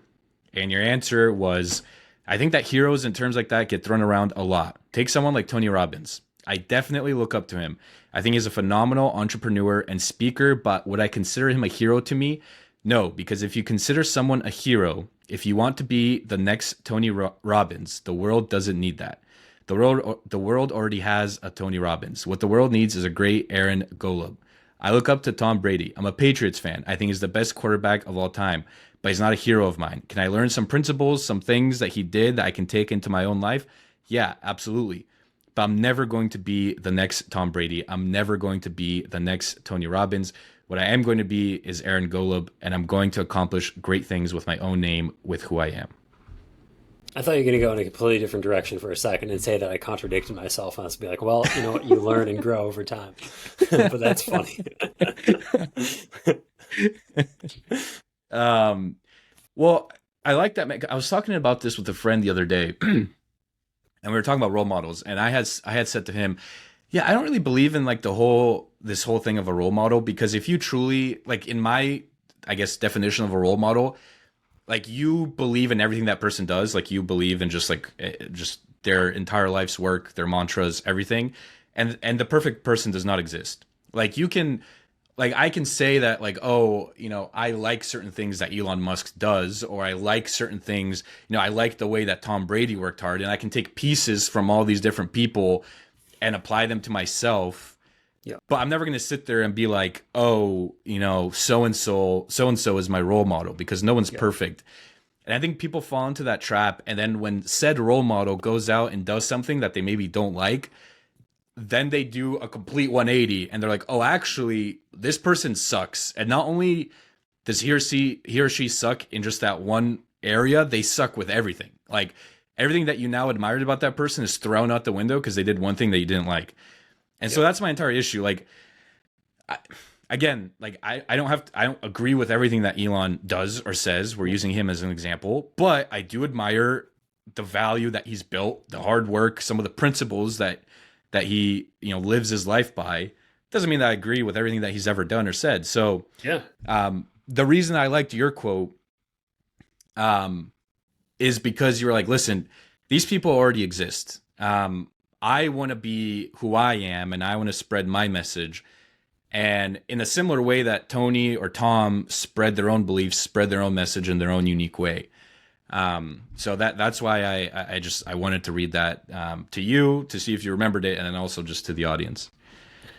And your answer was, I think that heroes in terms like that get thrown around a lot. Take someone like Tony Robbins. I definitely look up to him. I think he's a phenomenal entrepreneur and speaker, but would I consider him a hero to me? No, because if you consider someone a hero, if you want to be the next Tony Robbins, the world doesn't need that. The world already has a Tony Robbins. What the world needs is a great Aaron Golub. I look up to Tom Brady. I'm a Patriots fan. I think he's the best quarterback of all time, but he's not a hero of mine. Can I learn some principles, some things that he did that I can take into my own life? Yeah, absolutely. But I'm never going to be the next Tom Brady. I'm never going to be the next Tony Robbins. What I am going to be is Aaron Golub, and I'm going to accomplish great things with my own name, with who I am. I thought you were going to go in a completely different direction for a second and say that I contradicted myself. And I was be like, well, you know what? You learn and grow over time. But that's funny. Well, I like that. I was talking about this with a friend the other day, and we were talking about role models. And I had said to him, yeah, I don't really believe in like this whole thing of a role model, because if you truly, like, in my, I guess, definition of a role model, like, you believe in everything that person does. Like, you believe in just their entire life's work, their mantras, everything. And the perfect person does not exist. Like, you can, like, I can say that, like, oh, you know, I like certain things that Elon Musk does, or I like certain things, you know, I like the way that Tom Brady worked hard, and I can take pieces from all these different people and apply them to myself. Yeah. But I'm never going to sit there and be like, oh, you know, so-and-so is my role model, because no one's perfect. And I think people fall into that trap. And then when said role model goes out and does something that they maybe don't like, then they do a complete 180 and they're like, oh, actually, this person sucks. And not only does he or she suck in just that one area, they suck with everything. Like, everything that you now admired about that person is thrown out the window because they did one thing that you didn't like. And so that's my entire issue. Like, I don't agree with everything that Elon does or says. We're using him as an example, but I do admire the value that he's built, the hard work, some of the principles that he, you know, lives his life by. Doesn't mean that I agree with everything that he's ever done or said. So the reason I liked your quote is because you were like, listen, these people already exist. I want to be who I am, and I want to spread my message. And in a similar way that Tony or Tom spread their own beliefs, spread their own message in their own unique way. So that's why I wanted to read that to you, to see if you remembered it, and then also just to the audience.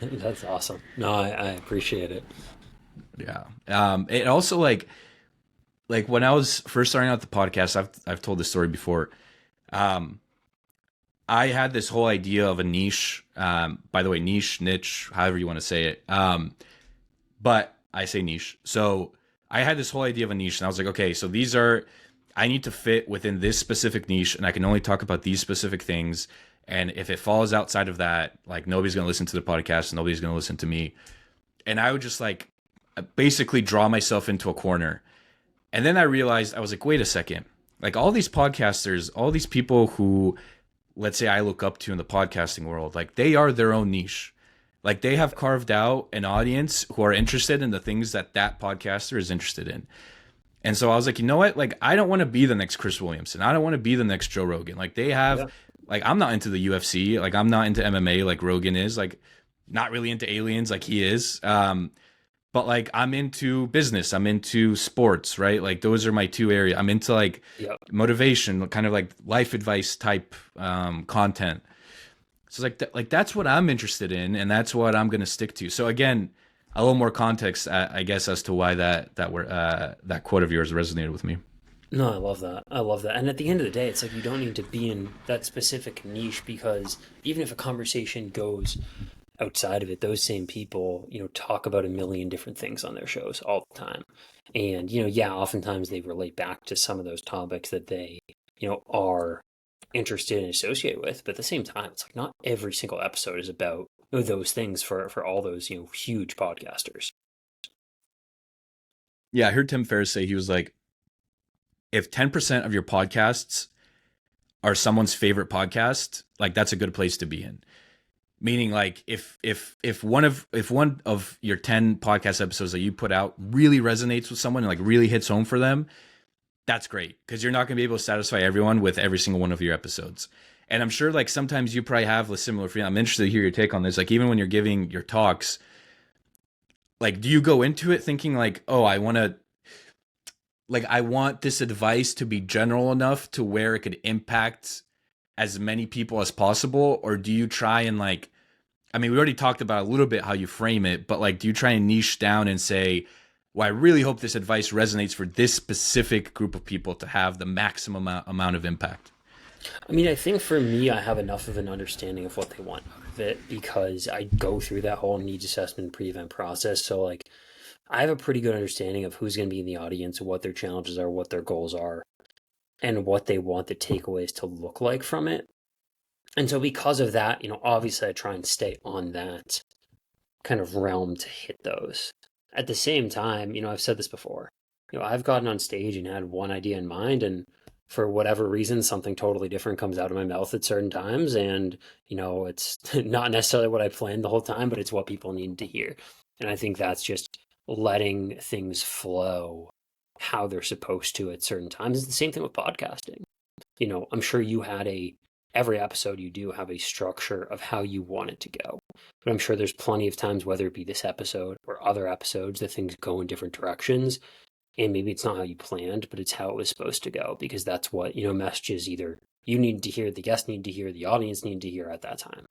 That's awesome. No, I appreciate it. Yeah. It also, like when I was first starting out the podcast, I've told this story before. I had this whole idea of a niche, by the way, niche, however you want to say it. But I say niche. So I had this whole idea of a niche, and I was like, okay, so I need to fit within this specific niche, and I can only talk about these specific things. And if it falls outside of that, like, nobody's going to listen to the podcast, and nobody's going to listen to me. And I would just, like, basically draw myself into a corner. And then I realized, I was like, wait a second. like all these podcasters, all these people who, let's say I look up to in the podcasting world, like they are their own niche. Like they have carved out an audience who are interested in the things that that podcaster is interested in. And so I was like, you know what? Like, I don't want to be the next Chris Williamson. I don't want to be the next Joe Rogan. Like they have, like, I'm not into the UFC. Like I'm not into MMA like Rogan is. Like not really into aliens like he is. But like I'm into business. I'm into sports, right? Like those are my two areas. I'm into like motivation, kind of like life advice type content. So it's like that's what I'm interested in, and that's what I'm going to stick to. So again, a little more context, I guess, as to why that quote of yours resonated with me. No, I love that. I love that. And at the end of the day, it's like you don't need to be in that specific niche, because even if a conversation goes outside of it, those same people, talk about a million different things on their shows all the time. And, oftentimes they relate back to some of those topics that they, are interested and associated with. But at the same time, it's like not every single episode is about those things for all those, huge podcasters. Yeah, I heard Tim Ferriss say, he was like, if 10% of your podcasts are someone's favorite podcast, like that's a good place to be in. Meaning like if one of your 10 podcast episodes that you put out really resonates with someone and like really hits home for them, that's great, because you're not going to be able to satisfy everyone with every single one of your episodes. And I'm sure like sometimes you probably have a similar feeling. I'm interested to hear your take on this. Like even when you're giving your talks, like do you go into it thinking like, oh, I want this advice to be general enough to where it could impact as many people as possible? Or do you try and like, I mean, we already talked about a little bit how you frame it, but like, do you try and niche down and say, well, I really hope this advice resonates for this specific group of people to have the maximum amount of impact? I mean, I think for me, I have enough of an understanding of what they want out of it, because I go through that whole needs assessment pre-event process. So like, I have a pretty good understanding of who's going to be in the audience, what their challenges are, what their goals are, and what they want the takeaways to look like from it. And so because of that, obviously I try and stay on that kind of realm to hit those. At the same time, I've said this before, I've gotten on stage and had one idea in mind, and for whatever reason, something totally different comes out of my mouth at certain times. And, it's not necessarily what I planned the whole time, but it's what people need to hear. And I think that's just letting things flow how they're supposed to at certain times. It's the same thing with podcasting. I'm sure every episode you do have a structure of how you want it to go. But I'm sure there's plenty of times, whether it be this episode or other episodes, that things go in different directions. And maybe it's not how you planned, but it's how it was supposed to go, because that's what, messages either you need to hear, the guests need to hear, the audience need to hear at that time.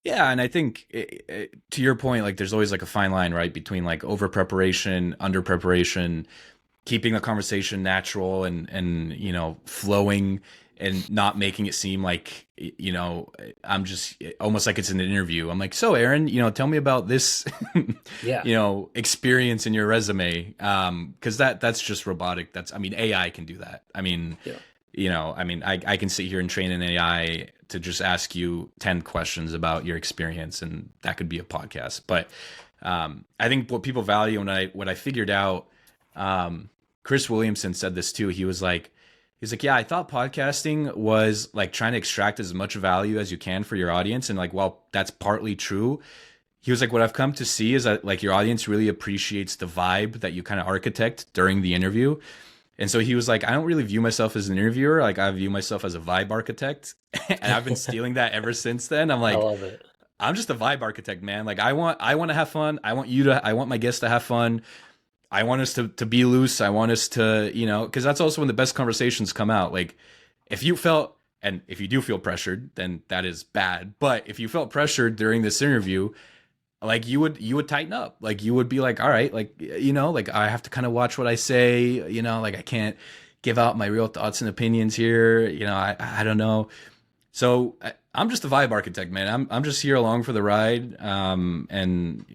Yeah, and I think to your point, like there's always like a fine line, right, between like over preparation, under preparation, keeping the conversation natural and flowing, and not making it seem like I'm just almost like it's an interview. I'm like, so Aaron, tell me about this, experience in your resume, because that's just robotic. AI can do that. I mean, I can sit here and train an AI to just ask you 10 questions about your experience, and that could be a podcast. But I think what people value, and what I figured out, Chris Williamson said this too. He's like, yeah, I thought podcasting was like trying to extract as much value as you can for your audience. And like, while that's partly true, he was like, what I've come to see is that like your audience really appreciates the vibe that you kind of architect during the interview. And so he was like, I don't really view myself as an interviewer. Like I view myself as a vibe architect. And I've been stealing that ever since then. I'm like, I love it. I'm just a vibe architect, man. Like I want to have fun. I want my guests to have fun. I want us to be loose. I want us to, because that's also when the best conversations come out. Like if you do feel pressured, then that is bad. But if you felt pressured during this interview, like you would tighten up. Like you would be like, all right, like, like I have to kind of watch what I say, like I can't give out my real thoughts and opinions here. I don't know. So I'm just a vibe architect, man. I'm just here along for the ride. And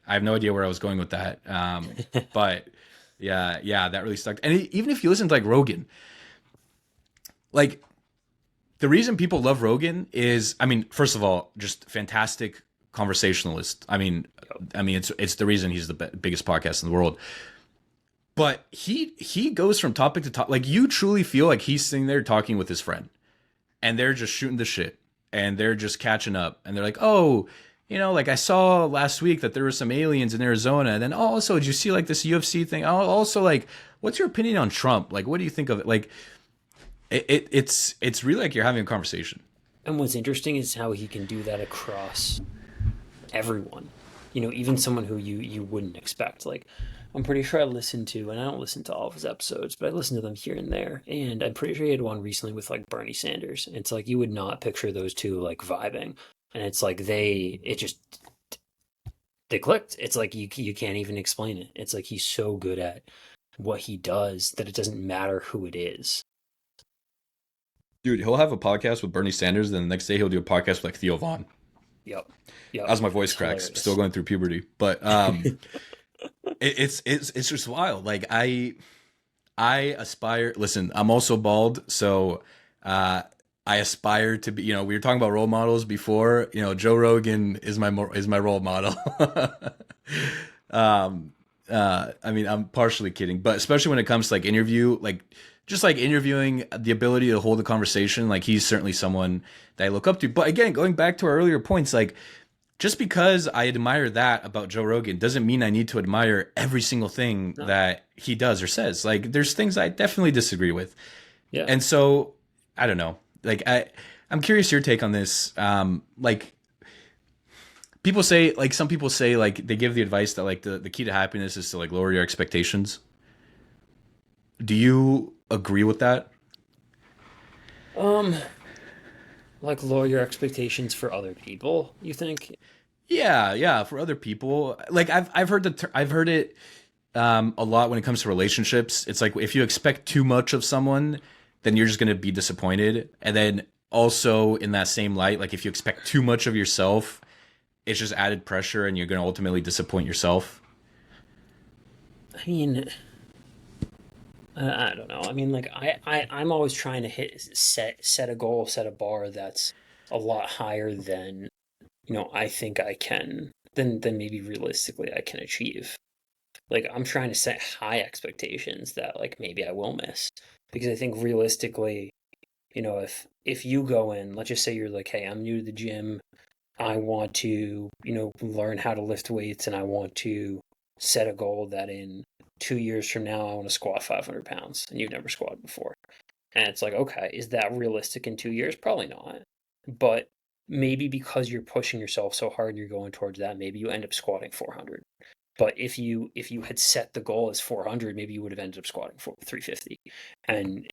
I have no idea where I was going with that. But yeah, that really stuck. And even if you listen to like Rogan, like the reason people love Rogan is, I mean, first of all, just fantastic conversationalist. I mean, it's the reason he's the biggest podcast in the world. But he goes from topic to topic. Like you truly feel like he's sitting there talking with his friend, and they're just shooting the shit, and they're just catching up, and they're like, oh, like I saw last week that there were some aliens in Arizona, and then also did you see like this UFC thing? Also, like, what's your opinion on Trump? Like, what do you think of it? Like, it's really like you're having a conversation. And what's interesting is how he can do that across everyone. Even someone who you wouldn't expect. Like, I'm pretty sure I listened to, and I don't listen to all of his episodes, but I listen to them here and there. And I'm pretty sure he had one recently with like Bernie Sanders. And it's like you would not picture those two like vibing. And it's like they clicked. It's like you can't even explain it. It's like he's so good at what he does that it doesn't matter who it is. Dude, he'll have a podcast with Bernie Sanders, then the next day he'll do a podcast with like Theo Vaughn. Yep. As my voice cracks, Hilarious. still going through puberty. But it's just wild. Like I aspire. Listen, I'm also bald, so I aspire to be. We were talking about role models before. Joe Rogan is my role model. I mean, I'm partially kidding, but especially when it comes to like interview, like just like interviewing, the ability to hold a conversation, like he's certainly someone that I look up to. But again, going back to our earlier points, like just because I admire that about Joe Rogan doesn't mean I need to admire every single thing that he does or says. Like there's things I definitely disagree with. Yeah. And so I don't know. Like I'm curious your take on this. Like people say, like some people say, like they give the advice that like the key to happiness is to like lower your expectations. Do you agree with that? Like lower your expectations for other people, you think? Yeah, for other people. Like I've heard I've heard it a lot when it comes to relationships. It's like if you expect too much of someone, then you're just going to be disappointed. And then also in that same light, like if you expect too much of yourself, it's just added pressure and you're going to ultimately disappoint yourself. I mean, I don't know. I mean, like I'm always trying to set a goal, set a bar that's a lot higher than I think I can than maybe realistically I can achieve. Like I'm trying to set high expectations that like maybe I will miss because I think realistically, if you go in, let's just say you're like, hey, I'm new to the gym, I want to learn how to lift weights, and I want to set a goal that in 2 years from now I want to squat 500 pounds, and you've never squatted before. And it's like, okay, is that realistic in 2 years? Probably not. But maybe because you're pushing yourself so hard and you're going towards that, maybe you end up squatting 400. But if you had set the goal as 400, maybe you would have ended up squatting 350. And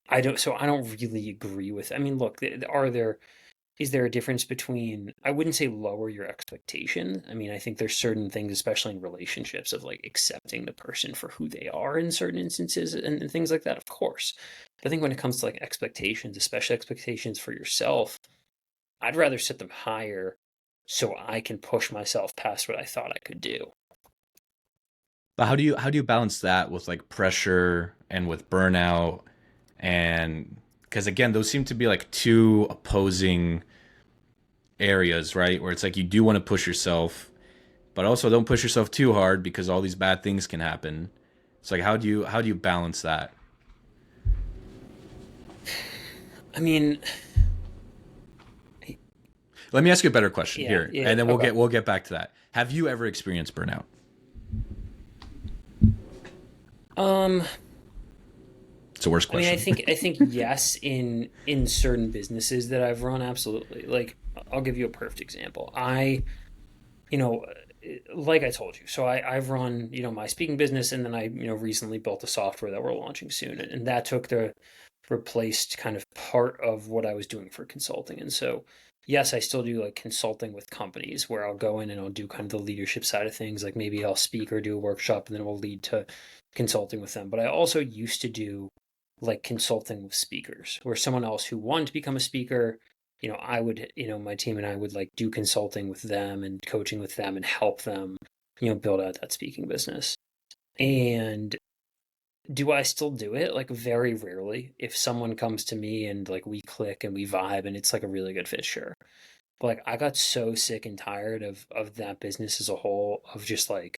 I don't really agree with. I mean, look, is there a difference between, I wouldn't say lower your expectation. I mean, I think there's certain things, especially in relationships, of like accepting the person for who they are in certain instances and things like that, of course. But I think when it comes to like expectations, especially expectations for yourself, I'd rather set them higher so I can push myself past what I thought I could do. But how do you balance that with like pressure and with burnout? And because again, those seem to be like two opposing areas, right? Where it's like you do want to push yourself, but also don't push yourself too hard because all these bad things can happen. It's like how do you balance that? I mean, Let me ask you a better question here, yeah, and then okay. we'll get back to that. Have you ever experienced burnout? Um, It's a worse I mean, question. I think yes, in certain businesses that I've run, absolutely. Like, I'll give you a perfect example. You know, like I told you, so I've run, my speaking business, and then I, recently built a software that we're launching soon, and that took the replaced kind of part of what I was doing for consulting. And so, yes, I still do like consulting with companies where I'll go in and I'll do kind of the leadership side of things. Like maybe I'll speak or do a workshop, and then it will lead to consulting with them. But I also used to do like consulting with speakers, where someone else who wanted to become a speaker, I would, my team and I would like do consulting with them and coaching with them and help them, build out that speaking business. And do I still do it? Like very rarely. If someone comes to me and like we click and we vibe and it's like a really good fit, sure. But like I got so sick and tired of that business as a whole, of just like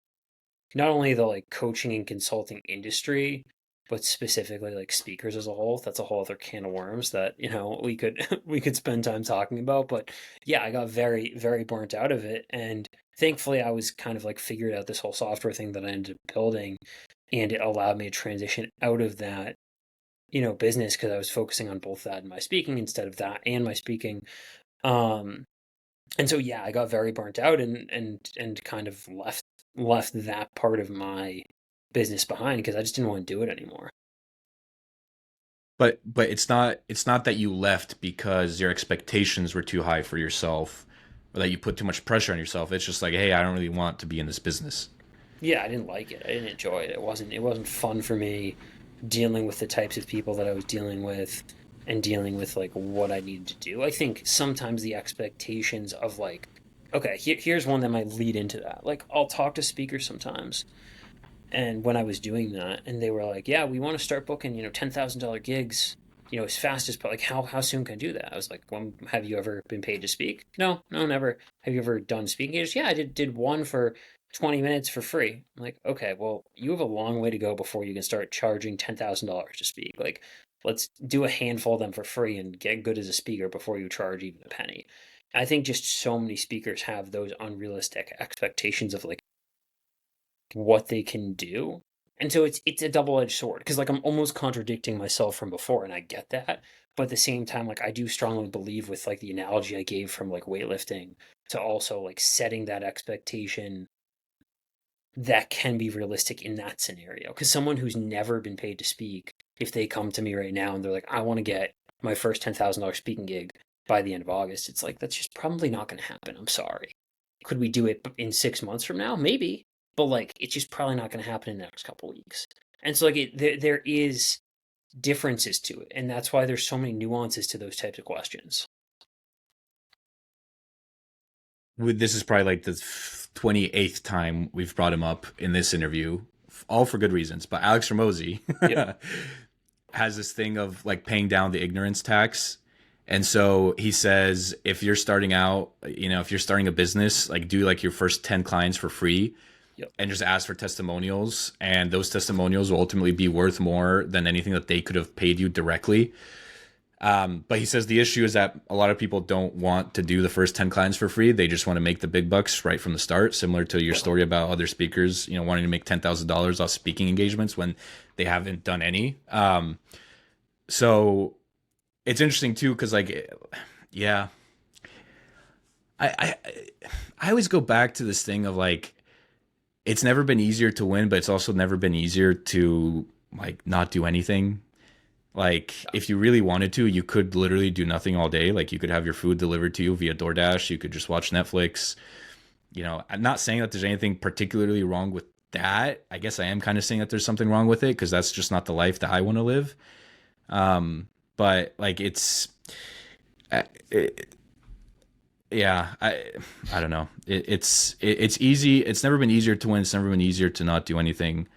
not only the like coaching and consulting industry, but specifically like speakers as a whole. That's a whole other can of worms that, we could we could spend time talking about. But yeah, I got very, very burnt out of it. And thankfully I was kind of like figured out this whole software thing that I ended up building, and it allowed me to transition out of that, business, because I was focusing on both that and my speaking instead of that and my speaking. Um and so yeah, I got very burnt out, and kind of left that part of my business behind because I just didn't want to do it anymore. But it's not that you left because your expectations were too high for yourself or that you put too much pressure on yourself. It's just like, hey, I don't really want to be in this business. Yeah, I didn't like it. I didn't enjoy it. It wasn't fun for me dealing with the types of people that I was dealing with, and dealing with like what I needed to do. I think sometimes the expectations of like, okay, here's one that might lead into that. Like I'll talk to speakers sometimes, and when I was doing that, and they were like, "Yeah, we want to start booking, $10,000 gigs, as fast as like how soon can I do that?" I was like, "Well, have you ever been paid to speak?" No, no, never. Have you ever done speaking gigs? Yeah, I did one for 20 minutes for free. I'm like, okay, well, you have a long way to go before you can start charging $10,000 to speak. Like, let's do a handful of them for free and get good as a speaker before you charge even a penny. I think just so many speakers have those unrealistic expectations of like what they can do. And so it's a double-edged sword because like I'm almost contradicting myself from before, and I get that. But at the same time, like I do strongly believe with like the analogy I gave from like weightlifting to also like setting that expectation that can be realistic in that scenario. Because someone who's never been paid to speak, if they come to me right now and they're like, I want to get my first $10,000 speaking gig by the end of August, it's like, that's just probably not going to happen. I'm sorry. Could we do it in 6 months from now? Maybe. But like, it's just probably not going to happen in the next couple of weeks. And so, like, there is differences to it. And that's why there's so many nuances to those types of questions. This is probably like the 28th time we've brought him up in this interview, all for good reasons. But Alex Ramosi Yep. has this thing of like paying down the ignorance tax. And so he says, if you're starting out, if you're starting a business, like do like your first 10 clients for free Yep. and just ask for testimonials. And those testimonials will ultimately be worth more than anything that they could have paid you directly. But he says the issue is that a lot of people don't want to do the first 10 clients for free. They just want to make the big bucks right from the start, similar to your story about other speakers, wanting to make $10,000 off speaking engagements when they haven't done any. So it's interesting too, because like, yeah, I I always go back to this thing of like, it's never been easier to win, but it's also never been easier to like not do anything. Like, if you really wanted to, you could literally do nothing all day. Like, you could have your food delivered to you via DoorDash. You could just watch Netflix. I'm not saying that there's anything particularly wrong with that. I guess I am kind of saying that there's something wrong with it because that's just not the life that I want to live. But like, yeah, I don't know. It's easy. It's never been easier to win. It's never been easier to not do anything.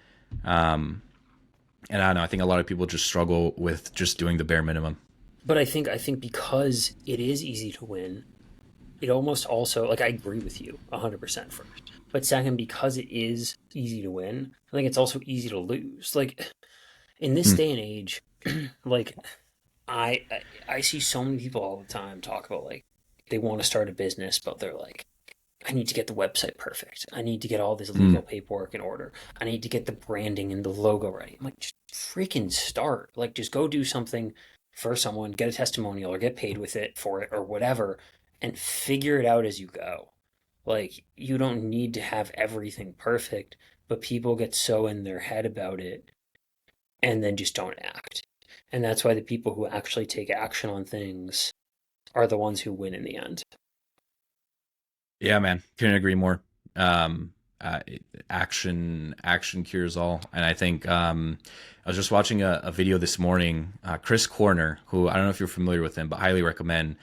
And I don't know. I think a lot of people just struggle with just doing the bare minimum. But I think because it is easy to win, it almost also like I agree with you 100% first. But second, because it is easy to win, I think it's also easy to lose. Like in this Hmm. day and age, like I see so many people all the time talk about like they want to start a business, but they're like, I need to get the website perfect. I need to get all this Hmm. legal paperwork in order. I need to get the branding and the logo right. I'm like, just freaking start. Like, just go do something for someone, get a testimonial or get paid with it for it or whatever, and figure it out as you go. Like, you don't need to have everything perfect, but people get so in their head about it and then just don't act. And that's why the people who actually take action on things are the ones who win in the end. Yeah, man. Couldn't agree more. Um, action cures all. And I think I was just watching a video this morning. Chris Corner, who I don't know if you're familiar with him, but highly recommend.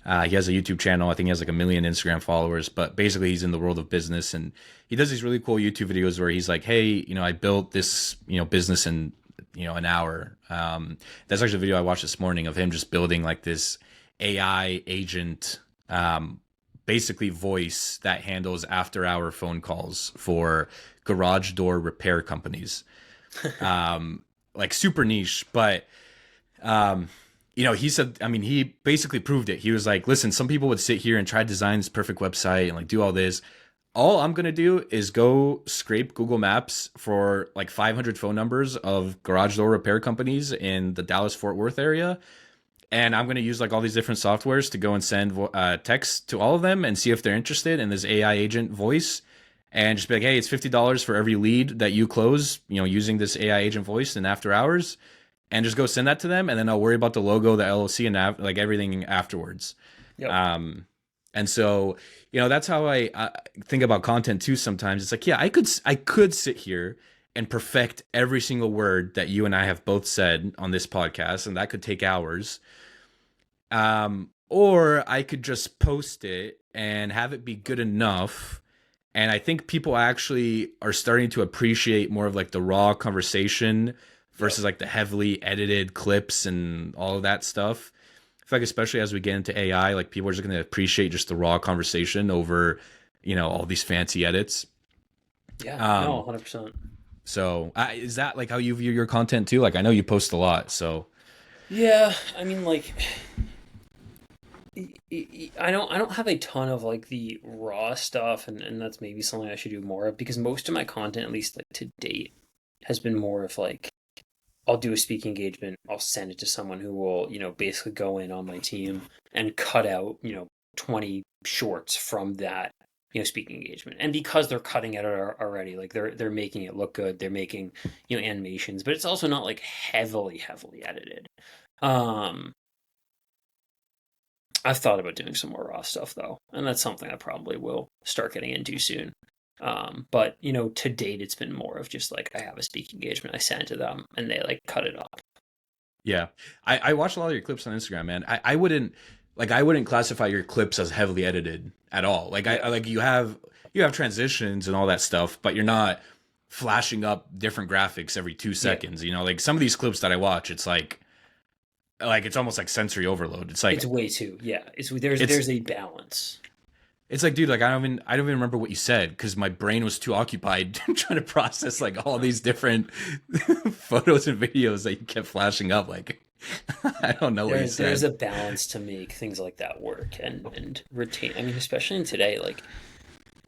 He has a YouTube channel. I think he has like 1 million Instagram followers, but basically he's in the world of business and he does these really cool YouTube videos where he's like, hey, I built this, business in, an hour. That's actually a video I watched this morning of him just building like this AI agent, basically voice that handles after hour phone calls for garage door repair companies. Like super niche, but he said, I mean, he basically proved it. He was like, listen, some people would sit here and try to design this perfect website and like do all this. All I'm going to do is go scrape Google Maps for like 500 phone numbers of garage door repair companies in the Dallas Fort Worth area. And I'm going to use like all these different softwares to go and send text to all of them and see if they're interested in this AI agent voice, and just be like, hey, it's $50 for every lead that you close, using this AI agent voice in after hours, and just go send that to them. And then I'll worry about the logo, the LLC, and like everything afterwards. Yep. And so, that's how I think about content too. Sometimes it's like, yeah, I could sit here and perfect every single word that you and I have both said on this podcast, and that could take hours. Or I could just post it and have it be good enough. And I think people actually are starting to appreciate more of like the raw conversation versus like the heavily edited clips and all of that stuff. I feel like especially as we get into AI, like people are just going to appreciate just the raw conversation over, all these fancy edits. Yeah, no, 100%. So is that like how you view your content too? Like I know you post a lot, so. Yeah, I mean, like, I don't have a ton of like the raw stuff, and that's maybe something I should do more of, because most of my content, at least like to date, has been more of like, I'll do a speaking engagement, I'll send it to someone who will, basically go in on my team and cut out, 20 shorts from that, speaking engagement. And because they're cutting it already, like they're making it look good, they're making, animations, but it's also not like heavily edited. I've thought about doing some more raw stuff though, and that's something I probably will start getting into soon. But to date, it's been more of just like, I have a speaking engagement, I send it to them, and they like cut it up. Yeah, I watch a lot of your clips on Instagram, man. I wouldn't classify your clips as heavily edited at all. Like I like you have transitions and all that stuff, but you're not flashing up different graphics every 2 seconds. Like some of these clips that I watch, it's like it's almost like sensory overload. It's like it's way too, yeah. There's a balance. It's like, dude, like I don't even remember what you said because my brain was too occupied trying to process like all these different photos and videos that you kept flashing up. Like I don't know what you said. There's a balance to make things like that work and retain. I mean, especially in today, like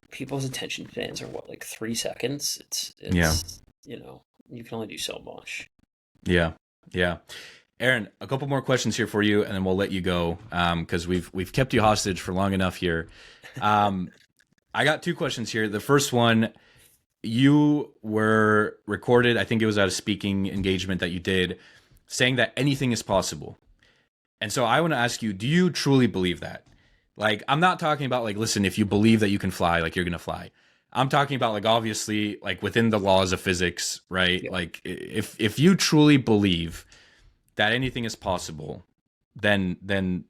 people's attention spans are like 3 seconds. It's yeah. You can only do so much. Yeah. Aaron, a couple more questions here for you, and then we'll let you go because we've kept you hostage for long enough here. I got 2 questions here. The first one, you were recorded, I think it was at a speaking engagement that you did, saying that anything is possible. And so I want to ask you, do you truly believe that? Like, I'm not talking about like, listen, if you believe that you can fly, like you're going to fly. I'm talking about like, obviously, like within the laws of physics, right? Yeah. Like if you truly believe that anything is possible, then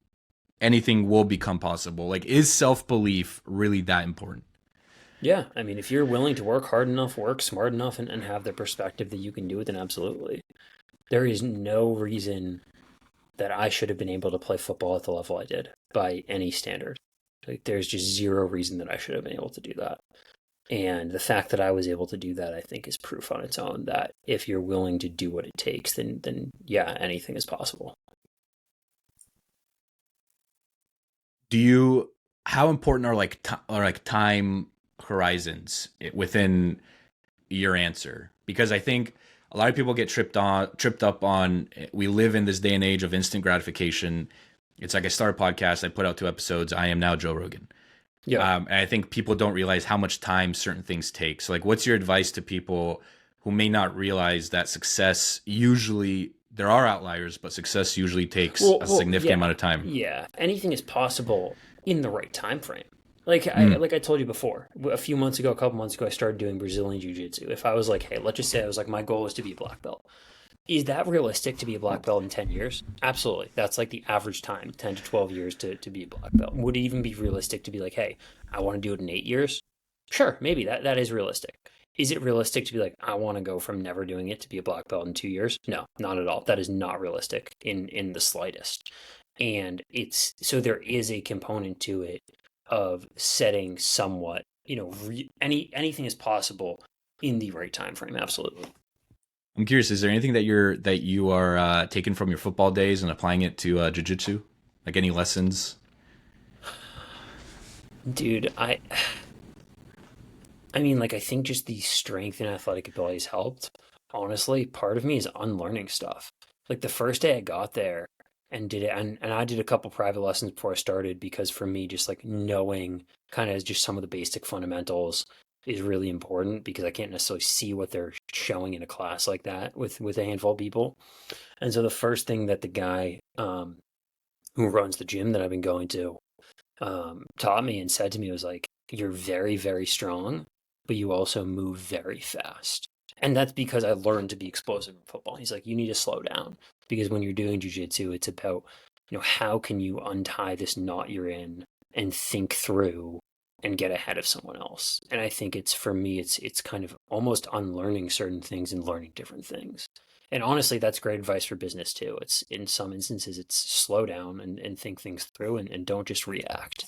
anything will become possible. Like, is self-belief really that important? Yeah. I mean, if you're willing to work hard enough, work smart enough, and have the perspective that you can do it, then absolutely. There is no reason that I should have been able to play football at the level I did by any standard. Like, there's just zero reason that I should have been able to do that. And the fact that I was able to do that, I think, is proof on its own that if you're willing to do what it takes, then yeah, anything is possible. How important are like time horizons within your answer? Because I think a lot of people get tripped up on, we live in this day and age of instant gratification. It's like I start a podcast, I put out 2 episodes, I am now Joe Rogan. Yeah. And I think people don't realize how much time certain things take. So like, what's your advice to people who may not realize that success usually, there are outliers, but success usually takes a significant amount of time? Yeah. Anything is possible in the right time frame. Like I told you before, a couple months ago, I started doing Brazilian Jiu-Jitsu. If I was like, hey, let's just say I was like, my goal is to be a black belt. Is that realistic to be a black belt in 10 years? Absolutely. That's like the average time, 10 to 12 years to be a black belt. Would it even be realistic to be like, hey, I want to do it in 8 years? Sure, maybe that is realistic. Is it realistic to be like, I want to go from never doing it to be a black belt in 2 years? No, not at all. That is not realistic in the slightest. And so there is a component to it of setting somewhat, anything is possible in the right time frame. Absolutely. I'm curious, is there anything that you are taking from your football days and applying it to jiu-jitsu? Like any lessons? Dude, I mean, like, I think just the strength and athletic abilities helped. Honestly, part of me is unlearning stuff. Like the first day I got there and did it, and I did a couple private lessons before I started because for me, just like knowing kind of just some of the basic fundamentals is really important because I can't necessarily see what they're showing in a class like that with a handful of people. And so the first thing that the guy who runs the gym that I've been going to taught me and said to me was like, "You're very, very strong, but you also move very fast." And that's because I learned to be explosive in football. He's like, "You need to slow down because when you're doing jujitsu, it's about, how can you untie this knot you're in and think through and get ahead of someone else." And I think it's for me, it's kind of almost unlearning certain things and learning different things. And honestly, that's great advice for business too. It's in some instances, it's slow down and think things through and don't just react.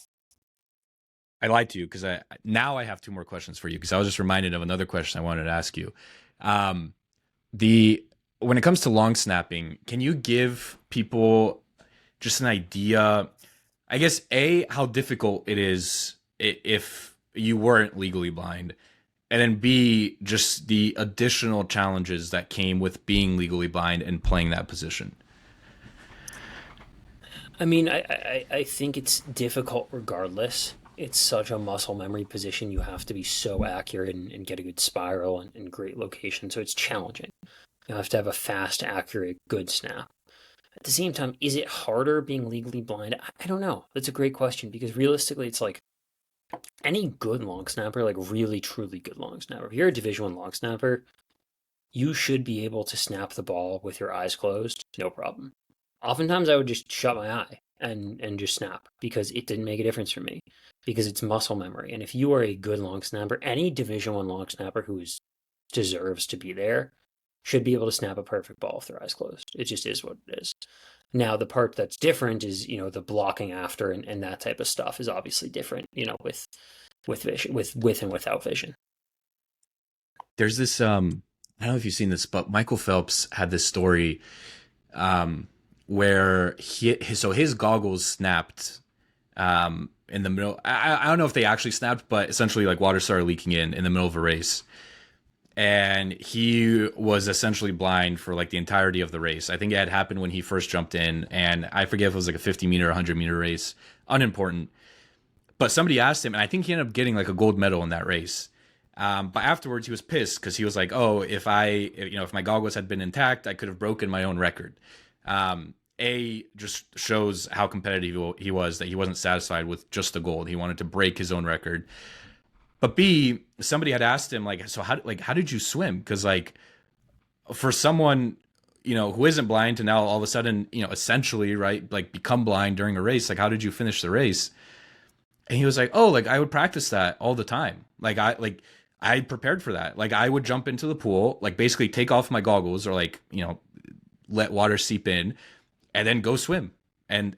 I lied to you because I have two more questions for you because I was just reminded of another question I wanted to ask you. Um, the When it comes to long snapping, can you give people just an idea? I guess A, how difficult it is if you weren't legally blind, and then B, just the additional challenges that came with being legally blind and playing that position. I mean, I think it's difficult regardless. It's such a muscle memory position. You have to be so accurate and get a good spiral and great location. So it's challenging. You have to have a fast, accurate, good snap. At the same time, is it harder being legally blind? I don't know. That's a great question because realistically, it's like any good long snapper, like really truly good long snapper. If you're a Division One long snapper, you should be able to snap the ball with your eyes closed, no problem. Oftentimes, I would just shut my eye and just snap because it didn't make a difference for me because it's muscle memory. And if you are a good long snapper, any Division One long snapper who deserves to be there should be able to snap a perfect ball with their eyes closed. It just is what it is. Now, the part that's different is, the blocking after and that type of stuff is obviously different, with vision, with and without vision. There's this I don't know if you've seen this, but Michael Phelps had this story where his goggles snapped in the middle. I don't know if they actually snapped, but essentially like water started leaking in the middle of a race, and he was essentially blind for like the entirety of the race. I think it had happened when he first jumped in, and I forget if it was like a 50-meter, 100-meter race, unimportant. But somebody asked him, and I think he ended up getting like a gold medal in that race. But afterwards, he was pissed because he was like, "Oh, if my goggles had been intact, I could have broken my own record." A, just shows how competitive he was, that he wasn't satisfied with just the gold. He wanted to break his own record. But B, somebody had asked him like, "So how did you swim?" Because like for someone who isn't blind to now all of a sudden essentially right like become blind during a race, like how did you finish the race? And he was like, "Oh, like I would practice that all the time. I prepared for that. Like I would jump into the pool, like basically take off my goggles or like, let water seep in and then go swim and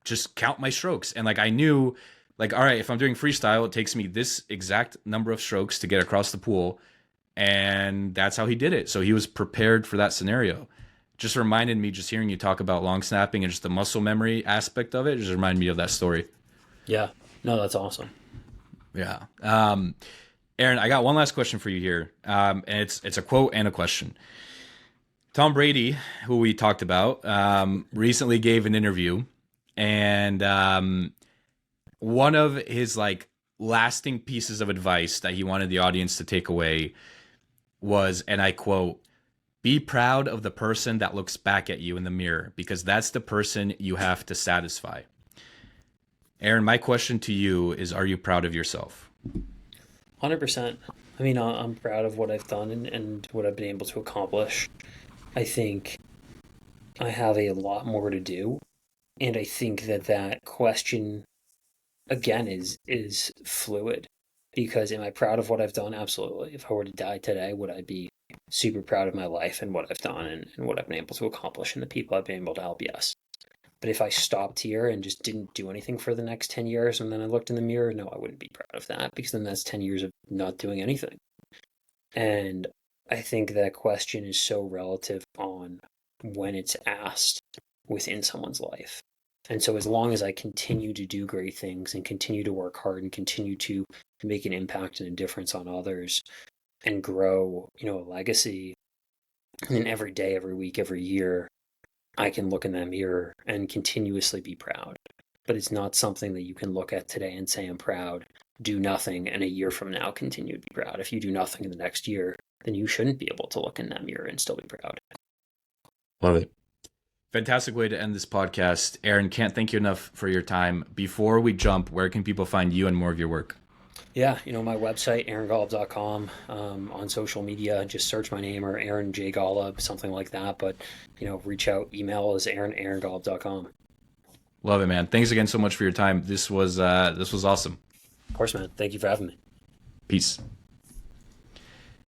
just count my strokes. And like I knew like, all right, if I'm doing freestyle, it takes me this exact number of strokes to get across the pool. And that's how he did it. So he was prepared for that scenario. Just reminded me, just hearing you talk about long snapping and just the muscle memory aspect of it, just reminded me of that story. Yeah. No, that's awesome. Yeah. Aaron, I got one last question for you here. And it's a quote and a question. Tom Brady, who we talked about, recently gave an interview, and one of his like lasting pieces of advice that he wanted the audience to take away was, and I quote, "Be proud of the person that looks back at you in the mirror because that's the person you have to satisfy." Aaron, my question to you is, are you proud of yourself? 100%. I mean, I'm proud of what I've done and what I've been able to accomplish. I think I have a lot more to do. And I think that question, again, is fluid. Because am I proud of what I've done? Absolutely. If I were to die today, would I be super proud of my life and what I've done and what I've been able to accomplish and the people I've been able to help? Yes. But if I stopped here and just didn't do anything for the next 10 years and then I looked in the mirror, no, I wouldn't be proud of that because then that's 10 years of not doing anything. And I think that question is so relative on when it's asked within someone's life. And so as long as I continue to do great things and continue to work hard and continue to make an impact and a difference on others and grow, a legacy, and every day, every week, every year, I can look in that mirror and continuously be proud. But it's not something that you can look at today and say, I'm proud, do nothing, and a year from now continue to be proud. If you do nothing in the next year, then you shouldn't be able to look in that mirror and still be proud. Love it. Fantastic way to end this podcast. Aaron, can't thank you enough for your time. Before we jump, where can people find you and more of your work? Yeah, my website, aarongolub.com, on social media, just search my name or Aaron J. Golub, something like that. But, reach out, email is aaron@aarongolub.com. Love it, man. Thanks again so much for your time. This was awesome. Of course, man. Thank you for having me. Peace.